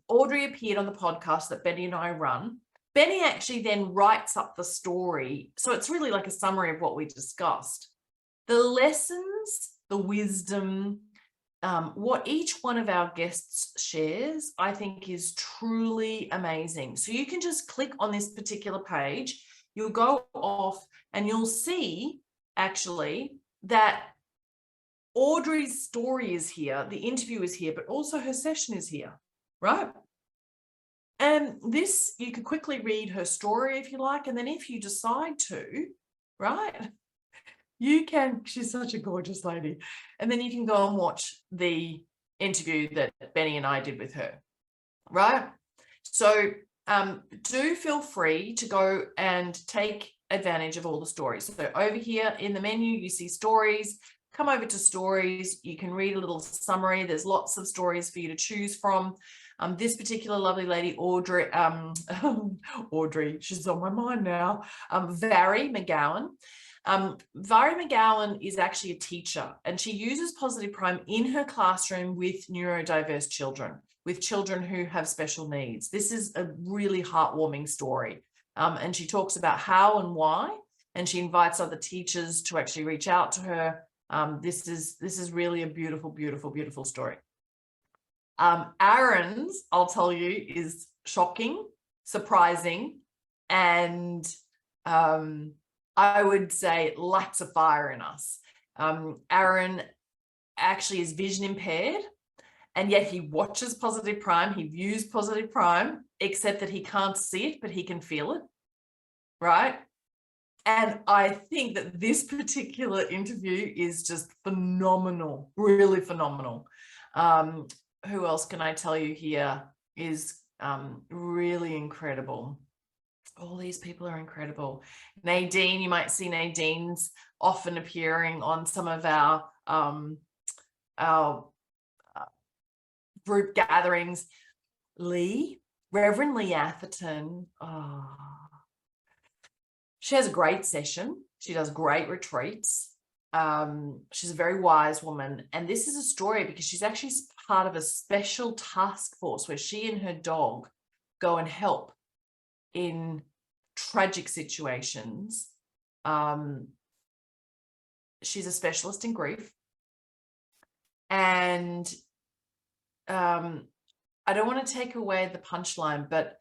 Audrey appeared on the podcast that Benny and I run. Benny actually then writes up the story. So it's really like a summary of what we discussed. The lessons, the wisdom, what each one of our guests shares, I think is truly amazing. So you can just click on this particular page, you'll go off and you'll see actually that Audrey's story is here, the interview is here, but also her session is here, right? And this, you could quickly read her story if you like, and then if you decide to, right, you can, she's such a gorgeous lady, and then you can go and watch the interview that Benny and I did with her, right? So do feel free to go and take advantage of all the stories. So over here in the menu, you see stories. Come over to stories. You can read a little summary. There's lots of stories for you to choose from. This particular lovely lady, Audrey, Audrey, she's on my mind now, Vary McGowan. Vary McGowan is actually a teacher, and she uses Positive Prime in her classroom with neurodiverse children, with children who have special needs. This is a really heartwarming story. And she talks about how and why, and she invites other teachers to actually reach out to her. This is really a beautiful, beautiful, beautiful story. Aaron's, I'll tell you, is shocking, surprising, and I would say lights a fire in us. Aaron actually is vision impaired, and yet he watches Positive Prime, he views Positive Prime, except that he can't see it, but he can feel it, right? And I think that this particular interview is just phenomenal, really phenomenal. Who else can I tell you here is really incredible? All these people are incredible. Nadine, you might see Nadine's often appearing on some of our group gatherings. Reverend Lee Atherton. Oh, she has a great session. She does great retreats. She's a very wise woman. And this is a story because she's actually part of a special task force where she and her dog go and help in tragic situations. She's a specialist in grief. And I don't want to take away the punchline, but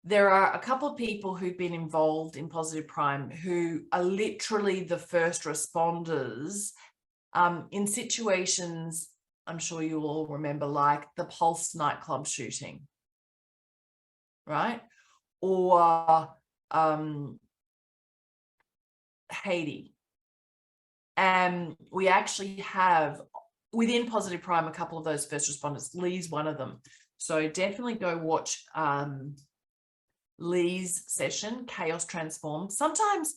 there are a couple of people who've been involved in Positive Prime who are literally the first responders in situations, I'm sure you all remember, like the Pulse nightclub shooting, right? Or Haiti. And we actually have within Positive Prime a couple of those first responders. Lee's one of them. So definitely go watch Lee's session, Chaos Transformed. Sometimes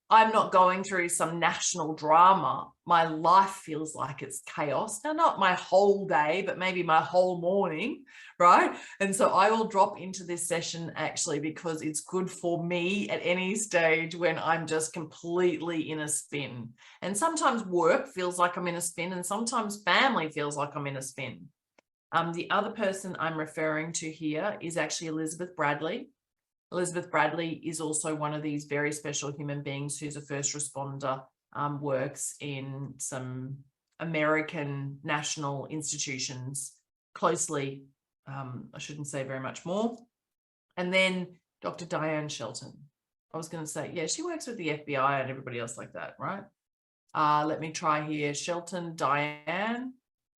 I'm not going through some national drama. My life feels like it's chaos. Now, not my whole day, but maybe my whole morning, right? And so I will drop into this session actually because it's good for me at any stage when I'm just completely in a spin. And sometimes work feels like I'm in a spin, and sometimes family feels like I'm in a spin. The other person I'm referring to here is actually Elizabeth Bradley. Elizabeth Bradley is also one of these very special human beings who's a first responder, works in some American national institutions closely. I shouldn't say very much more. And then Dr. Diane Shelton. I was going to say, yeah, she works with the FBI and everybody else like that, right? Let me try here. Shelton, Diane.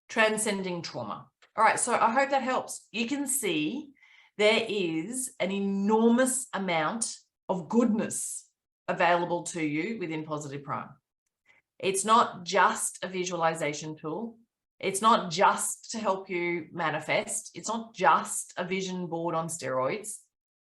transcending trauma. All right, so I hope that helps. You can see there is an enormous amount of goodness available to you within Positive Prime. It's not just a visualization tool. It's not just to help you manifest. It's not just a vision board on steroids.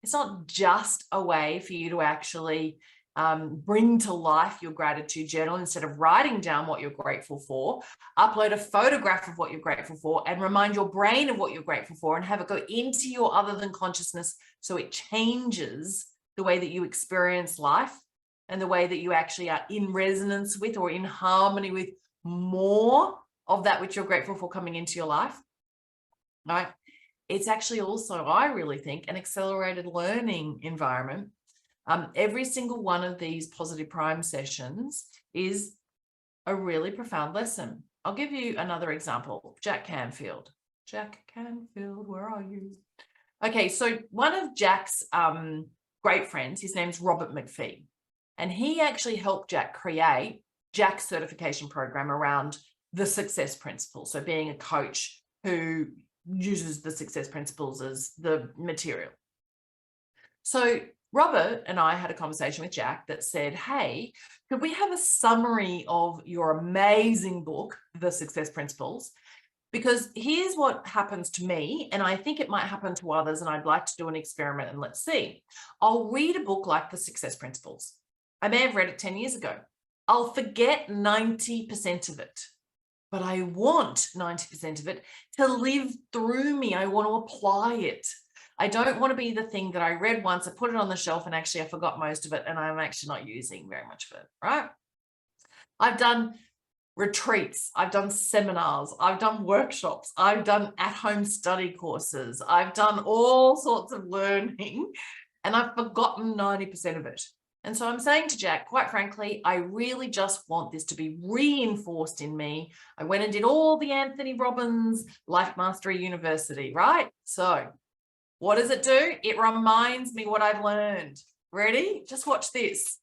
It's not just a way for you to actually bring to life your gratitude journal. Instead of writing down what you're grateful for, upload a photograph of what you're grateful for and remind your brain of what you're grateful for and have it go into your other than consciousness so it changes the way that you experience life and the way that you actually are in resonance with or in harmony with more of that which you're grateful for coming into your life, right? It's actually also, I really think, an accelerated learning environment. Every single one of these Positive Prime sessions is a really profound lesson. I'll give you another example. Jack Canfield. Jack Canfield, where are you? Okay, so one of Jack's great friends, his name's Robert McPhee, and he actually helped Jack create Jack's certification program around the success principles. So being a coach who uses the success principles as the material. So Robert and I had a conversation with Jack that said, hey, could we have a summary of your amazing book, The Success Principles? Because here's what happens to me, and I think it might happen to others, and I'd like to do an experiment and let's see. I'll read a book like The Success Principles. I may have read it 10 years ago. I'll forget 90% of it, but I want 90% of it to live through me. I want to apply it. I don't want to be the thing that I read once, I put it on the shelf, and actually I forgot most of it, and I'm actually not using very much of it, right? I've done retreats, I've done seminars, I've done workshops, I've done at-home study courses, I've done all sorts of learning, and I've forgotten 90% of it. And so I'm saying to Jack, quite frankly, I really just want this to be reinforced in me. I went and did all the Anthony Robbins Life Mastery University, right? So what does it do? It reminds me what I've learned. Ready? Just watch this.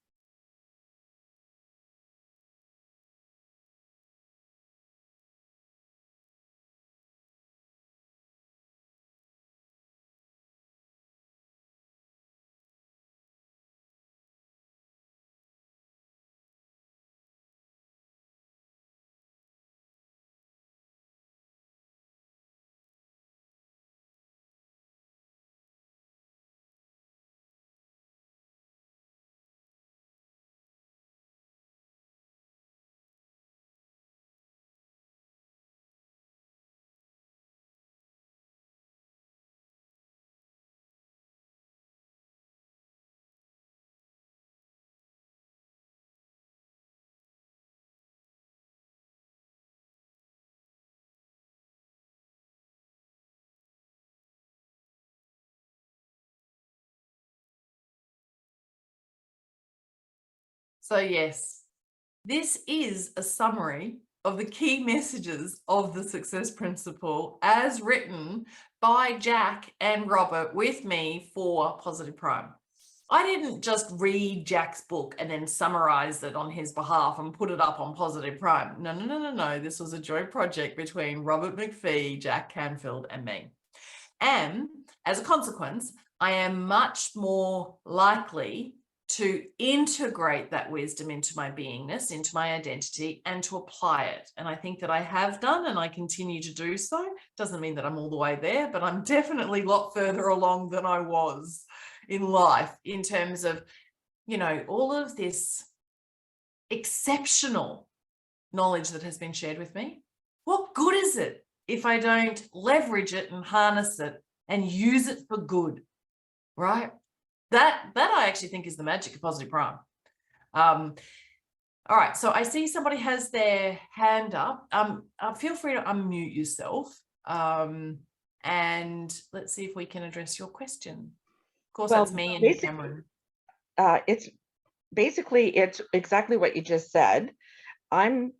So yes, this is a summary of the key messages of the success principle as written by Jack and Robert with me for Positive Prime. I didn't just read Jack's book and then summarize it on his behalf and put it up on Positive Prime. No. This was a joint project between Robert McPhee, Jack Canfield, and me. And as a consequence, I am much more likely to integrate that wisdom into my beingness, into my identity, and to apply it. And I think that I have done, and I continue to do so. Doesn't mean that I'm all the way there, but I'm definitely a lot further along than I was in life in terms of, you know, all of this exceptional knowledge that has been shared with me. What good is it if I don't leverage it and harness it and use it for good, right? That I actually think is the magic of Positive Prime. All right, so I see somebody has their hand up. Feel free to unmute yourself, and let's see if we can address your question. Of course, that's me and Cameron. It's exactly what you just said. I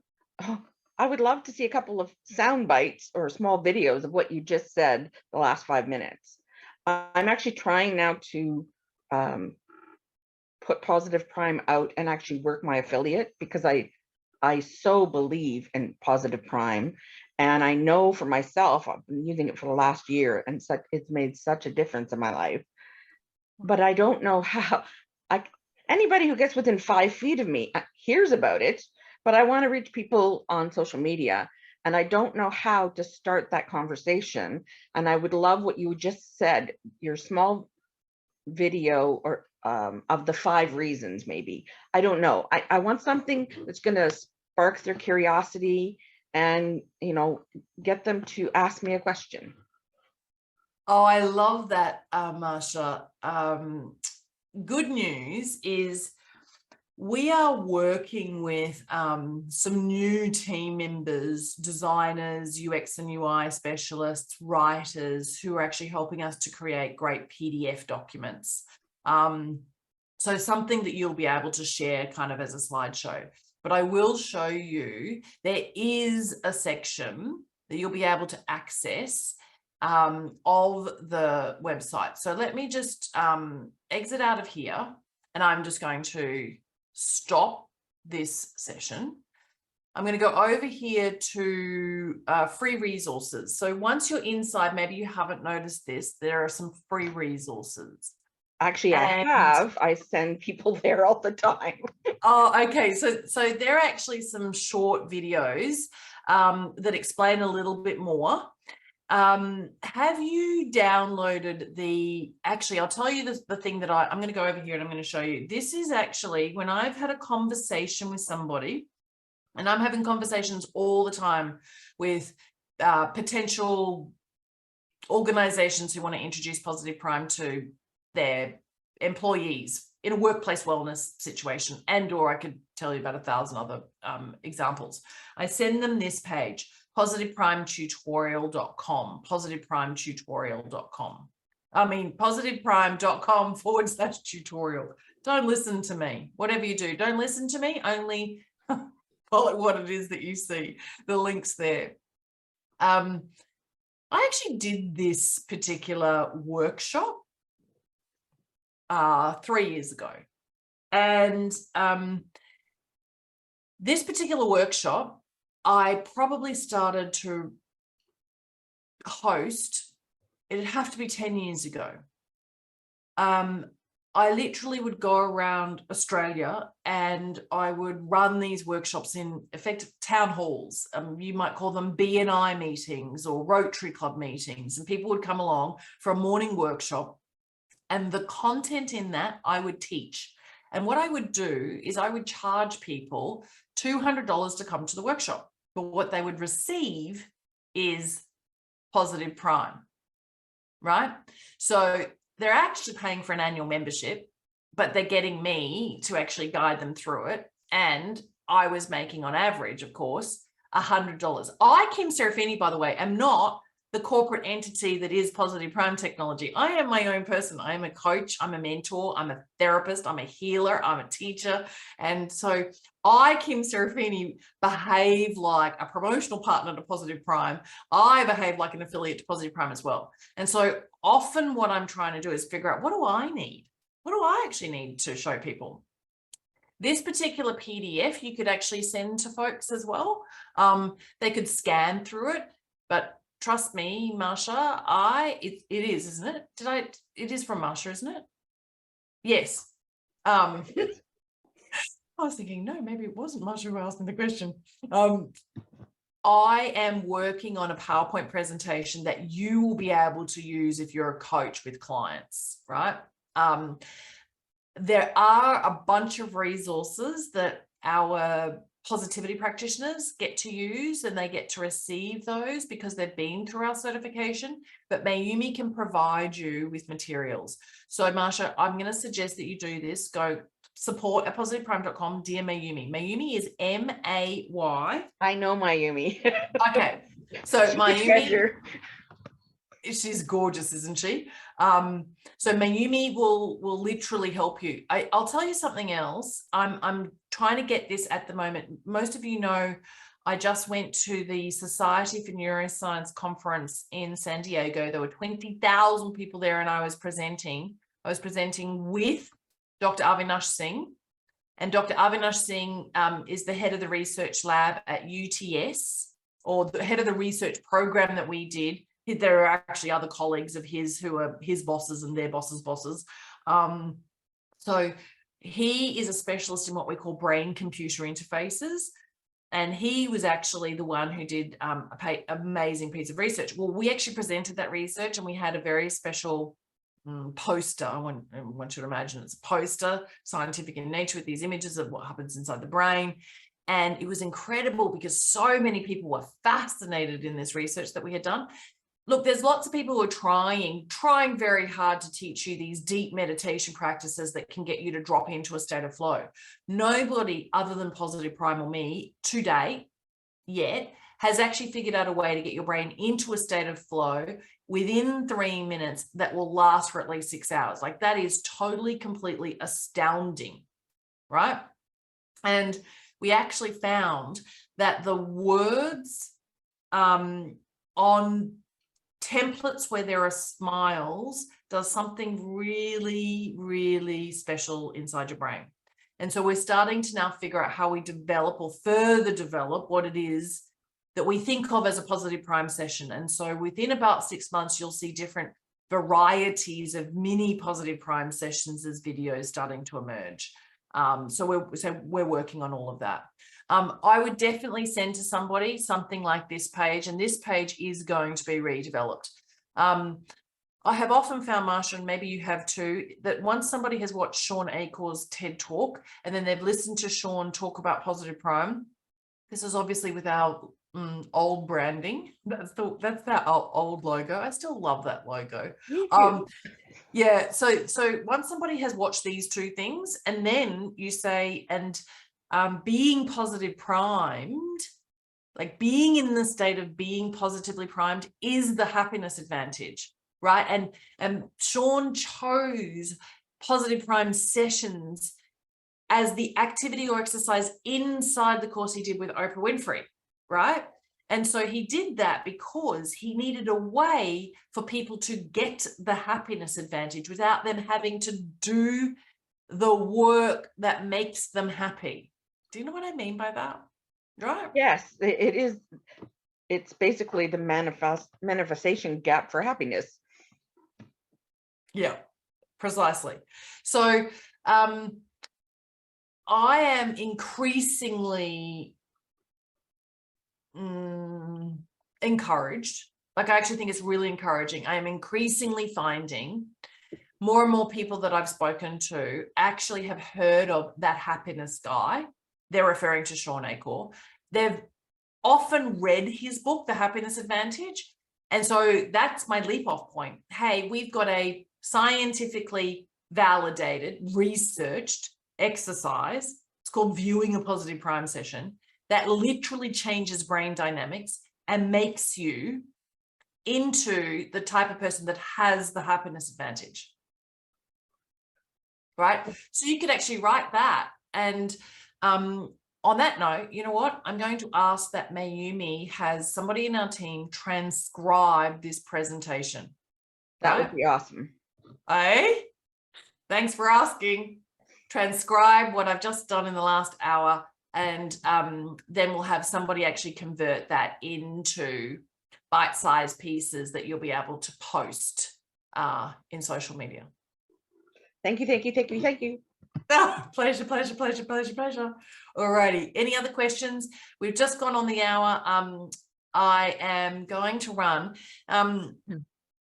would love to see a couple of sound bites or small videos of what you just said the last 5 minutes. I'm actually trying now to put Positive Prime out and actually work my affiliate, because I so believe in Positive Prime, And I know for myself, I've been using it for the last year, and it's made such a difference in my life. But I don't know how. Anybody who gets within 5 feet of me hears about it, but I want to reach people on social media, and I don't know how to start that conversation. And I would love what you just said, your small video or of the 5 reasons, maybe. I don't know. I want something that's going to spark their curiosity and, get them to ask me a question. Oh, I love that, Marsha. Good news is we are working with some new team members, designers, UX and UI specialists, writers who are actually helping us to create great PDF documents. So something that you'll be able to share kind of as a slideshow. But I will show you, there is a section that you'll be able to access of the website. So let me just exit out of here, and I'm just going to stop this session. I'm going to go over here to free resources. So once you're inside, maybe you haven't noticed this, there are some free resources. Actually, I send people there all the time. Oh, okay. So there are actually some short videos that explain a little bit more. Have you downloaded actually, I'll tell you the thing that I'm going to go over here and I'm going to show you. This is actually when I've had a conversation with somebody, and I'm having conversations all the time with potential organizations who want to introduce Positive Prime to their employees in a workplace wellness situation, or I could tell you about 1,000 other examples. I send them this page, positiveprimetutorial.com, positiveprimetutorial.com. I mean, positiveprime.com/tutorial. Don't listen to me. Whatever you do, don't listen to me. Only follow what it is that you see. The link's there. I actually did this particular workshop 3 years ago. And this particular workshop, I probably started to host, it'd have to be 10 years ago. I literally would go around Australia and I would run these workshops in effective town halls. You might call them BNI meetings or Rotary Club meetings, and people would come along for a morning workshop. And the content in that I would teach. And what I would do is I would charge people $200 to come to the workshop. But what they would receive is Positive Prime, right? So they're actually paying for an annual membership, but they're getting me to actually guide them through it. And I was making on average, of course, $100. I, Kim Serafini, by the way, am not the corporate entity that is Positive Prime Technology. I am my own person. I am a coach, I'm a mentor, I'm a therapist, I'm a healer, I'm a teacher. And so I, Kim Serafini, behave like a promotional partner to Positive Prime. I behave like an affiliate to Positive Prime as well. And so often what I'm trying to do is figure out, what do I need? What do I actually need to show people? This particular PDF you could actually send to folks as well. They could scan through it, but trust me, Marsha, it is, isn't it? It is from Marsha, isn't it? Yes. I was thinking, no, maybe it wasn't Marsha who asked me the question. I am working on a PowerPoint presentation that you will be able to use if you're a coach with clients, right? There are a bunch of resources that our positivity practitioners get to use, and they get to receive those because they've been through our certification, but Mayumi can provide you with materials. So Marsha, I'm going to suggest that you do this. Go support@positiveprime.com, dear Mayumi. Mayumi is M-A-Y. I know Mayumi. Okay. So Mayumi, she's gorgeous, isn't she? So Mayumi will literally help you. I'll tell you something else. I'm trying to get this at the moment. Most of you know, I just went to the Society for Neuroscience conference in San Diego. There were 20,000 people there, and I was presenting with Dr. Avinash Singh. And Dr. Avinash Singh is the head of the research lab at UTS or the head of the research program that we did. There are actually other colleagues of his who are his bosses and their bosses' bosses. So he is a specialist in what we call brain-computer interfaces. And he was actually the one who did amazing piece of research. Well, we actually presented that research, and we had a very special poster. I want you to imagine it's a poster, scientific in nature, with these images of what happens inside the brain. And it was incredible because so many people were fascinated in this research that we had done. Look, there's lots of people who are trying very hard to teach you these deep meditation practices that can get you to drop into a state of flow. Nobody other than Positive Prime or me to date yet has actually figured out a way to get your brain into a state of flow within 3 minutes that will last for at least 6 hours. Like, that is totally, completely astounding, right? And we actually found that the words on templates where there are smiles does something really, really special inside your brain. And so we're starting to now figure out how we develop or further develop what it is that we think of as a Positive Prime session. And so within about 6 months, you'll see different varieties of mini Positive Prime sessions as videos starting to emerge. So we're working on all of that. I would definitely send to somebody something like this page, and this page is going to be redeveloped. I have often found, Marsha, and maybe you have too, that once somebody has watched Sean Acor's TED Talk and then they've listened to Sean talk about Positive Prime, this is obviously with our old branding. That's our old logo. I still love that logo. Yeah. So once somebody has watched these two things, and then you say, and being positive primed, like being in the state of being positively primed, is the happiness advantage, right? And Sean chose Positive Prime sessions as the activity or exercise inside the course he did with Oprah Winfrey, right? And so he did that because he needed a way for people to get the happiness advantage without them having to do the work that makes them happy. Do you know what I mean by that? Right? Yes, it is. It's basically the manifestation gap for happiness. Yeah, precisely. So I am increasingly encouraged. Like, I actually think it's really encouraging. I am increasingly finding more and more people that I've spoken to actually have heard of that happiness guy. They're referring to Sean Acor. They've often read his book, The Happiness Advantage. And so that's my leap off point. Hey, we've got a scientifically validated, researched exercise. It's called viewing a Positive Prime session that literally changes brain dynamics and makes you into the type of person that has the happiness advantage. Right? So you could actually write that. And on that note, you know what? I'm going to ask that Mayumi has somebody in our team transcribe this presentation. That would be awesome. Hey, thanks for asking. Transcribe what I've just done in the last hour, and then we'll have somebody actually convert that into bite-sized pieces that you'll be able to post in social media. Thank you, thank you, thank you, thank you. Oh, pleasure. Alrighty. Any other questions? We've just gone on the hour. I am going to run.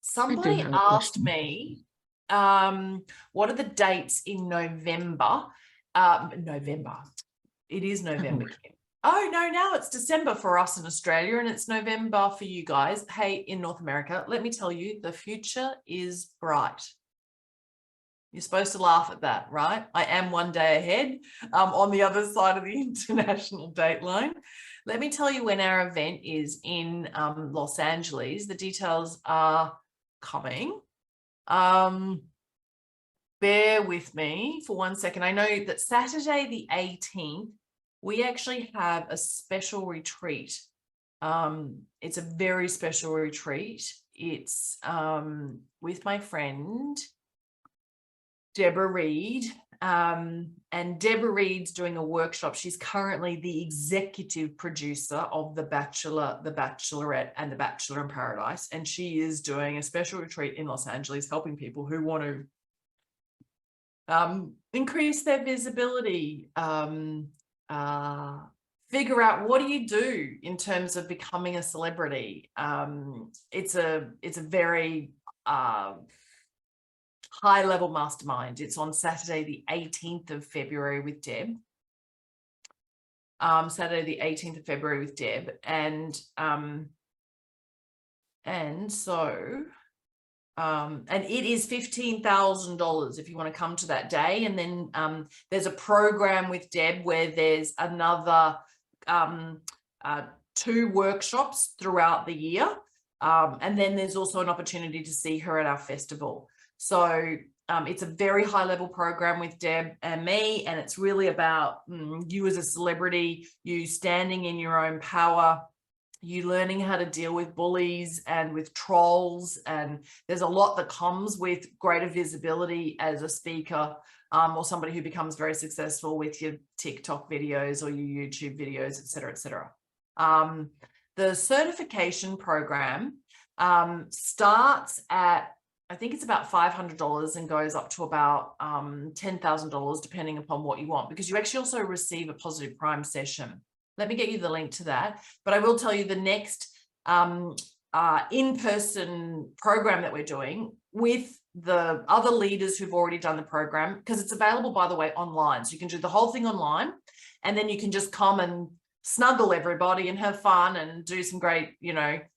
Somebody asked me, what are the dates in November? November. It is November, Kim. Oh, no, now it's December for us in Australia, and it's November for you guys. Hey, in North America, let me tell you, the future is bright. You're supposed to laugh at that, right? I am one day ahead on the other side of the international date line. Let me tell you when our event is in Los Angeles. The details are coming. Bear with me for 1 second. I know that Saturday the 18th, we actually have a special retreat. It's a very special retreat. It's with my friend Deborah Reed, and Deborah Reed's doing a workshop. She's currently the executive producer of The Bachelor, The Bachelorette, and The Bachelor in Paradise. And she is doing a special retreat in Los Angeles, helping people who want to increase their visibility, figure out what do you do in terms of becoming a celebrity. It's a very high level mastermind. It's on Saturday, the 18th of February with Deb. Saturday, the 18th of February with Deb. And it is $15,000 if you want to come to that day. And then there's a program with Deb where there's another 2 workshops throughout the year. And then there's also an opportunity to see her at our festival. So it's a very high level program with Deb and me, and it's really about you as a celebrity, you standing in your own power, you learning how to deal with bullies and with trolls. And there's a lot that comes with greater visibility as a speaker, or somebody who becomes very successful with your TikTok videos or your YouTube videos, et cetera, et cetera. The certification program starts at, I think it's about $500 and goes up to about $10,000, depending upon what you want, because you actually also receive a positive prime session. Let me get you the link to that. But I will tell you the next in-person program that we're doing with the other leaders who've already done the program, because it's available, by the way, online. So you can do the whole thing online, and then you can just come and snuggle everybody and have fun and do some great,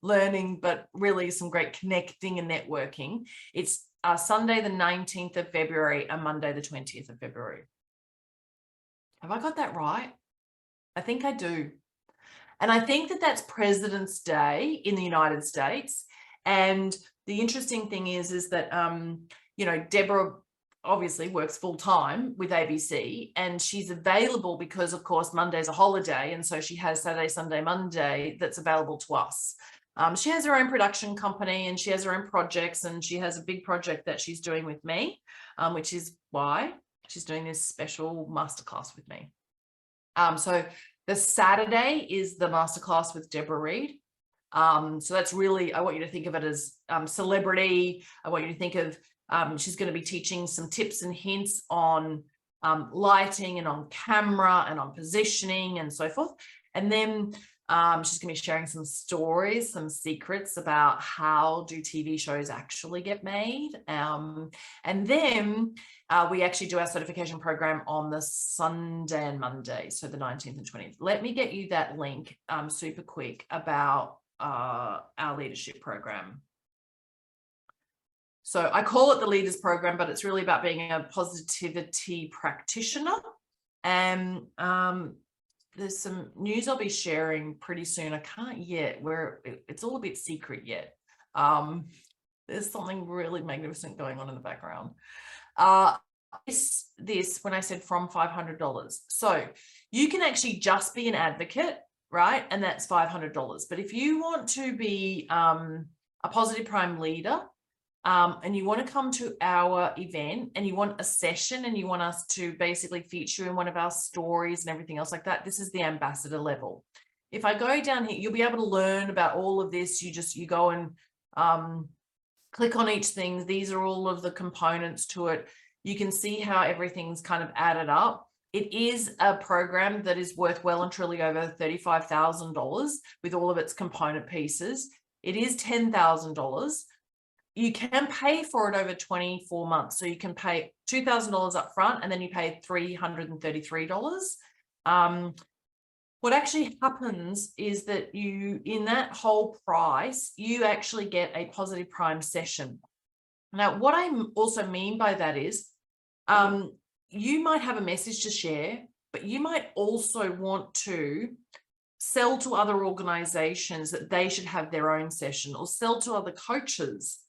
learning, but really some great connecting and networking. It's Sunday, the 19th of February and Monday, the 20th of February. Have I got that right? I think I do. And I think that that's President's Day in the United States. And the interesting thing is that, Deborah obviously works full time with ABC, and she's available because, of course, Monday's a holiday. And so she has Saturday, Sunday, Monday that's available to us. She has her own production company and she has her own projects, and she has a big project that she's doing with me, which is why she's doing this special masterclass with me. So the Saturday is the masterclass with Deborah Reed. So that's really, I want you to think of it as celebrity. I want you to think of, she's going to be teaching some tips and hints on lighting and on camera and on positioning and so forth. And then she's going to be sharing some stories, some secrets about how do TV shows actually get made. And then we actually do our certification program on the Sunday and Monday, so the 19th and 20th. Let me get you that link super quick about our leadership program. So I call it the Leaders Program, but it's really about being a positivity practitioner. And there's some news I'll be sharing pretty soon. I can't yet, it's all a bit secret yet. There's something really magnificent going on in the background. This when I said from $500. So you can actually just be an advocate, right? And that's $500. But if you want to be a positive prime leader, and you want to come to our event and you want a session and you want us to basically feature in one of our stories and everything else like that, this is the ambassador level. If I go down here, you'll be able to learn about all of this. You go and click on each thing. These are all of the components to it. You can see how everything's kind of added up. It is a program that is worth well and truly over $35,000 with all of its component pieces. It is $10,000. You can pay for it over 24 months. So you can pay $2,000 up front and then you pay $333. What actually happens is that in that whole price, you actually get a positive prime session. Now, what I also mean by that is you might have a message to share, but you might also want to sell to other organizations that they should have their own session, or sell to other coaches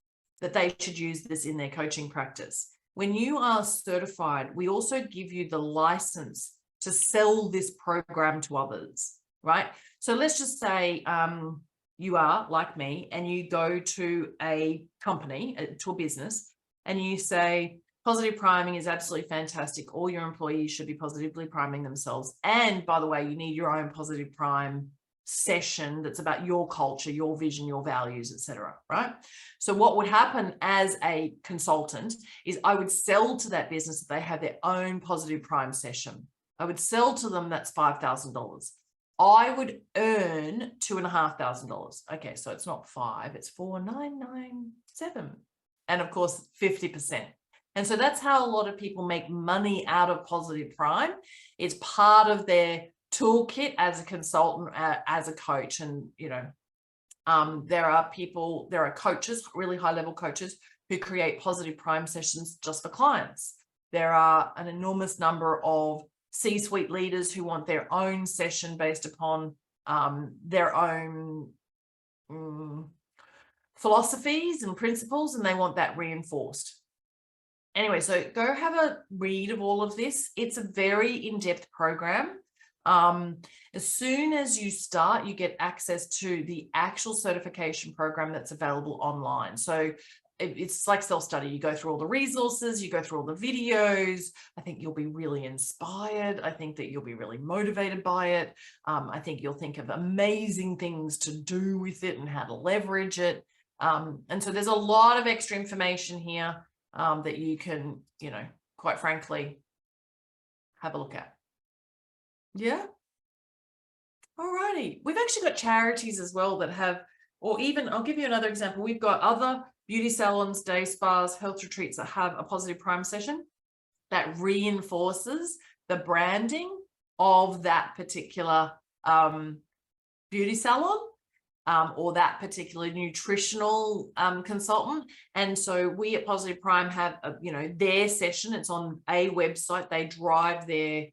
that they should use this in their coaching practice. When you are certified, we also give you the license to sell this program to others, right? So let's just say you are like me and you go to a company, to a business, and you say, Positive priming is absolutely fantastic. All your employees should be positively priming themselves. And by the way, you need your own positive prime session that's about your culture, your vision, your values, etc. Right? So what would happen as a consultant is I would sell to that business that they have their own positive prime session. I would sell to them, that's $5,000. I would earn $2,500. Okay, so it's not 5, it's 4,997. And of course, 50%. And so that's how a lot of people make money out of positive prime. It's part of their toolkit as a consultant, as a coach. And, you know, there are coaches, really high level coaches, who create positive prime sessions just for clients. There are an enormous number of C-suite leaders who want their own session based upon their own philosophies and principles, and they want that reinforced. Anyway, so go have a read of all of this. It's a very in-depth program. As soon as you start, you get access to the actual certification program that's available online. So it's like self-study. You go through all the resources, you go through all the videos. I think you'll be really inspired. I think that you'll be really motivated by it. I think you'll think of amazing things to do with it and how to leverage it. And so there's a lot of extra information here that you can, you know, quite frankly, have a look at. Yeah. All righty. We've actually got charities as well that have, or even, I'll give you another example. We've got other beauty salons, day spas, health retreats that have a positive prime session that reinforces the branding of that particular beauty salon. Or that particular nutritional consultant. And so we at Positive Prime have, you know, their session. It's on a website. They drive their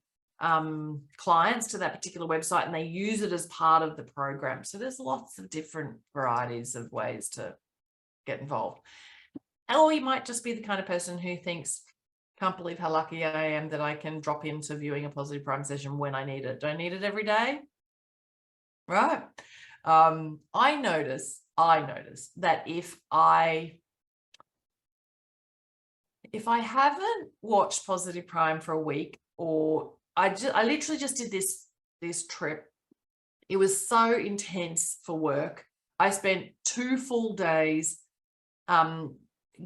clients to that particular website and they use it as part of the program. So there's lots of different varieties of ways to get involved. Or you might just be the kind of person who thinks, can't believe how lucky I am that I can drop into viewing a Positive Prime session when I need it. Don't need it every day. Right. I notice that if I haven't watched Positive Prime for a week, or I literally just did this trip. It was so intense for work. I spent 2 full days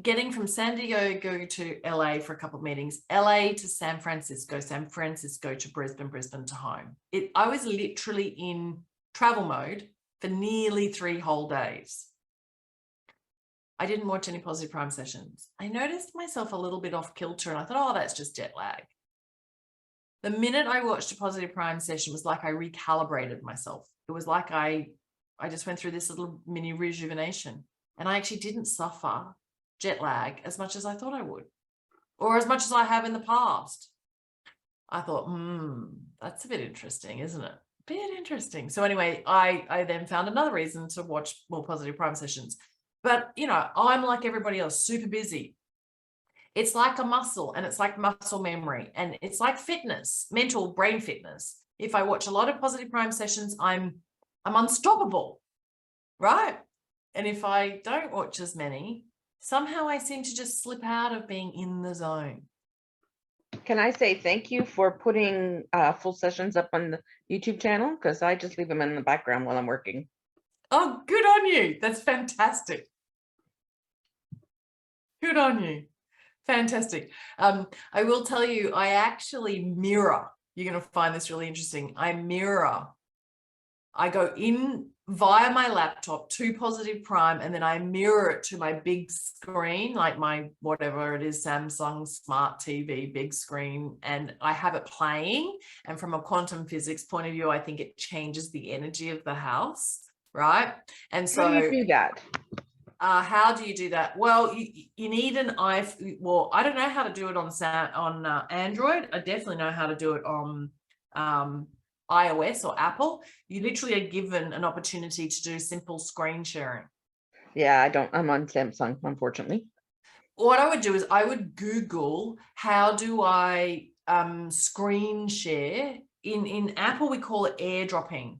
getting from San Diego to LA for a couple of meetings, LA to San Francisco to Brisbane to home. I was literally in travel mode for nearly 3 whole days. I didn't watch any Positive Prime sessions. I noticed myself a little bit off kilter and I thought, oh, that's just jet lag. The minute I watched a Positive Prime session, it was like I recalibrated myself. It was like I just went through this little mini rejuvenation and I actually didn't suffer jet lag as much as I thought I would, or as much as I have in the past. I thought, that's a bit interesting, isn't it? Bit interesting. So anyway, I then found another reason to watch more Positive Prime sessions. But, you know, I'm like everybody else, super busy. It's like a muscle, and it's like muscle memory, and it's like fitness, mental brain fitness. If I watch a lot of Positive Prime sessions, I'm unstoppable, right? And if I don't watch as many, somehow I seem to just slip out of being in the zone. Can I say thank you for putting full sessions up on the YouTube channel? Because I just leave them in the background while I'm working. Oh, good on you. That's fantastic. Good on you. Fantastic. I will tell you, I actually mirror. You're going to find this really interesting. I go in via my laptop to Positive Prime, and then I mirror it to my big screen, like my, whatever it is, Samsung Smart TV, big screen, and I have it playing. And from a quantum physics point of view, I think it changes the energy of the house, right? And so how do you do that? How do you do that? Well, you need an iPhone. Well, I don't know how to do it on Android. I definitely know how to do it on iOS or Apple. You literally are given an opportunity to do simple screen sharing. Yeah, I don't. I'm on Samsung, unfortunately. What I would do is I would Google, how do I screen share? In Apple, we call it airdropping.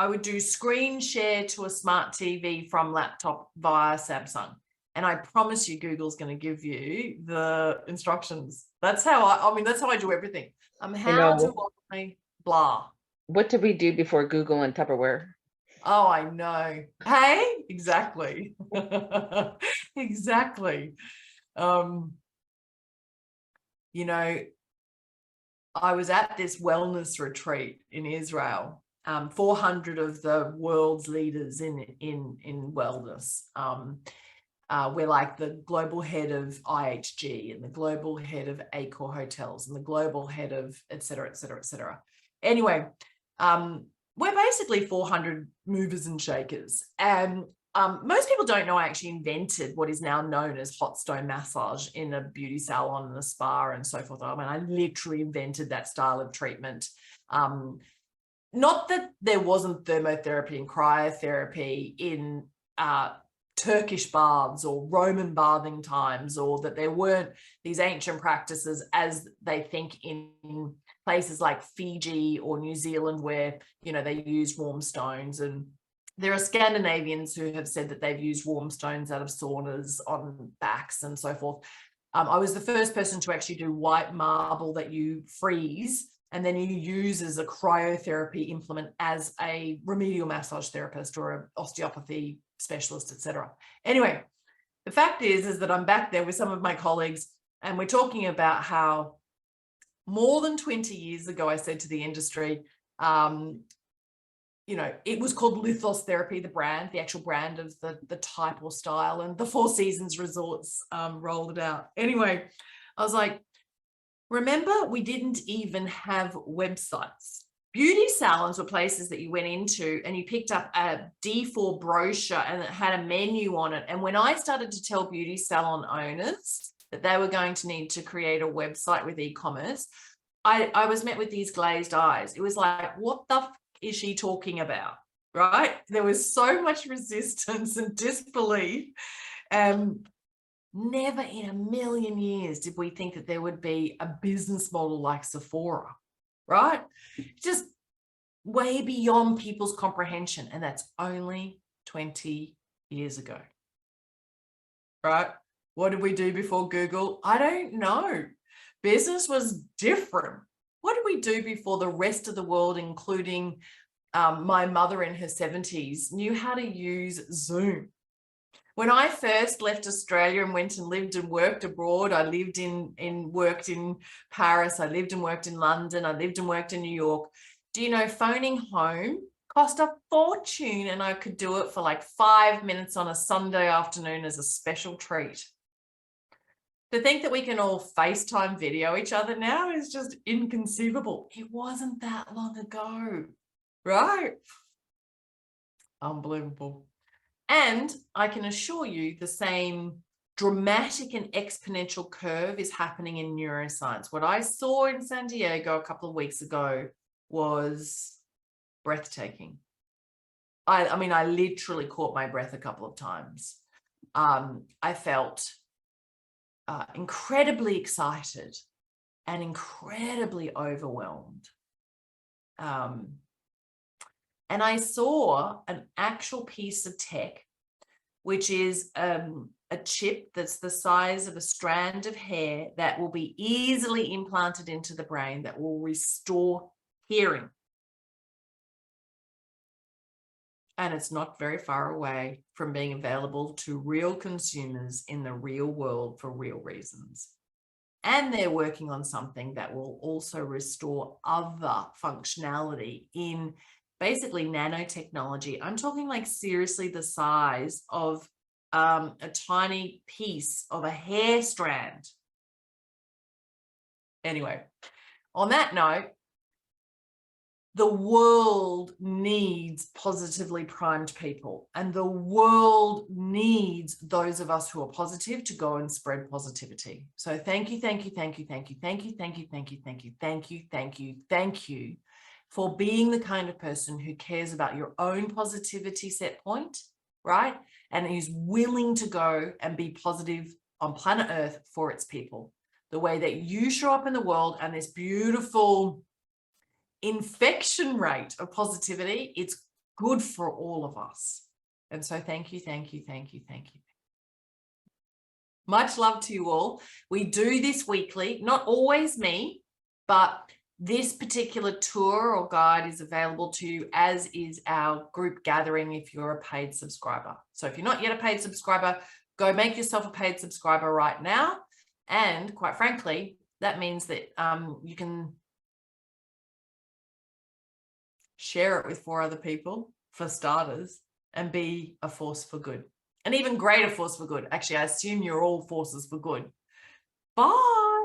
I would do screen share to a smart TV from laptop via Samsung. And I promise you, Google's going to give you the instructions. That's how I mean, that's how I do everything. I How do know. I blah? What did we do before Google and Tupperware? Oh, I know. Hey, exactly. Exactly. You know, I was at this wellness retreat in Israel. 400 of the world's leaders in wellness. We're like the global head of IHG and the global head of Accor Hotels and the global head of et cetera, et cetera, et cetera. Anyway, we're basically 400 movers and shakers. And most people don't know I actually invented what is now known as hot stone massage in a beauty salon and a spa and so forth. I mean, I literally invented that style of treatment. Not that there wasn't thermotherapy and cryotherapy in Turkish baths or Roman bathing times, or that there weren't these ancient practices as they think in places like Fiji or New Zealand, where, you know, they use warm stones. And there are Scandinavians who have said that they've used warm stones out of saunas on backs and so forth. I was the first person to actually do white marble that you freeze and then you use as a cryotherapy implement as a remedial massage therapist or an osteopathy specialist, etc. Anyway, the fact is that I'm back there with some of my colleagues and we're talking about how more than 20 years ago, I said to the industry, you know, it was called Lithos Therapy, the brand, the actual brand of the type or style, and the Four Seasons Resorts rolled it out. Anyway, I was like, remember, we didn't even have websites. Beauty salons were places that you went into and you picked up a D4 brochure and it had a menu on it. And when I started to tell beauty salon owners that they were going to need to create a website with e-commerce, I was met with these glazed eyes. It was like, what the f is she talking about, right? There was so much resistance and disbelief. Never in a million years did we think that there would be a business model like Sephora, right? Just way beyond people's comprehension. And that's only 20 years ago, right? What did we do before Google? I don't know. Business was different. What did we do before the rest of the world, including my mother in her 70s, knew how to use Zoom? When I first left Australia and went and lived and worked abroad, I lived worked in Paris, I lived and worked in London, I lived and worked in New York. Do you know, phoning home cost a fortune and I could do it for like 5 minutes on a Sunday afternoon as a special treat. To think that we can all FaceTime video each other now is just inconceivable. It wasn't that long ago, right? Unbelievable. And I can assure you the same dramatic and exponential curve is happening in neuroscience. What I saw in San Diego a couple of weeks ago was breathtaking. I mean, I literally caught my breath a couple of times. I felt incredibly excited and incredibly overwhelmed. And I saw an actual piece of tech, which is a chip that's the size of a strand of hair that will be easily implanted into the brain that will restore hearing. And it's not very far away from being available to real consumers in the real world for real reasons. And they're working on something that will also restore other functionality in basically nanotechnology. I'm talking like seriously the size of a tiny piece of a hair strand. Anyway, on that note, the world needs positively primed people, and the world needs those of us who are positive to go and spread positivity. So thank you, thank you, thank you, thank you, thank you, thank you, thank you, thank you, thank you, thank you, thank you for being the kind of person who cares about your own positivity set point, right? And is willing to go and be positive on planet Earth for its people. The way that you show up in the world and this beautiful infection rate of positivity, it's good for all of us. And so thank you, thank you, thank you, thank you. Much love to you all. We do this weekly, not always me, but this particular tour or guide is available to you, as is our group gathering if you're a paid subscriber. So if you're not yet a paid subscriber, go make yourself a paid subscriber right now. And quite frankly, that means that you can share it with 4 other people for starters and be a force for good. An even greater force for good. Actually, I assume you're all forces for good. Bye.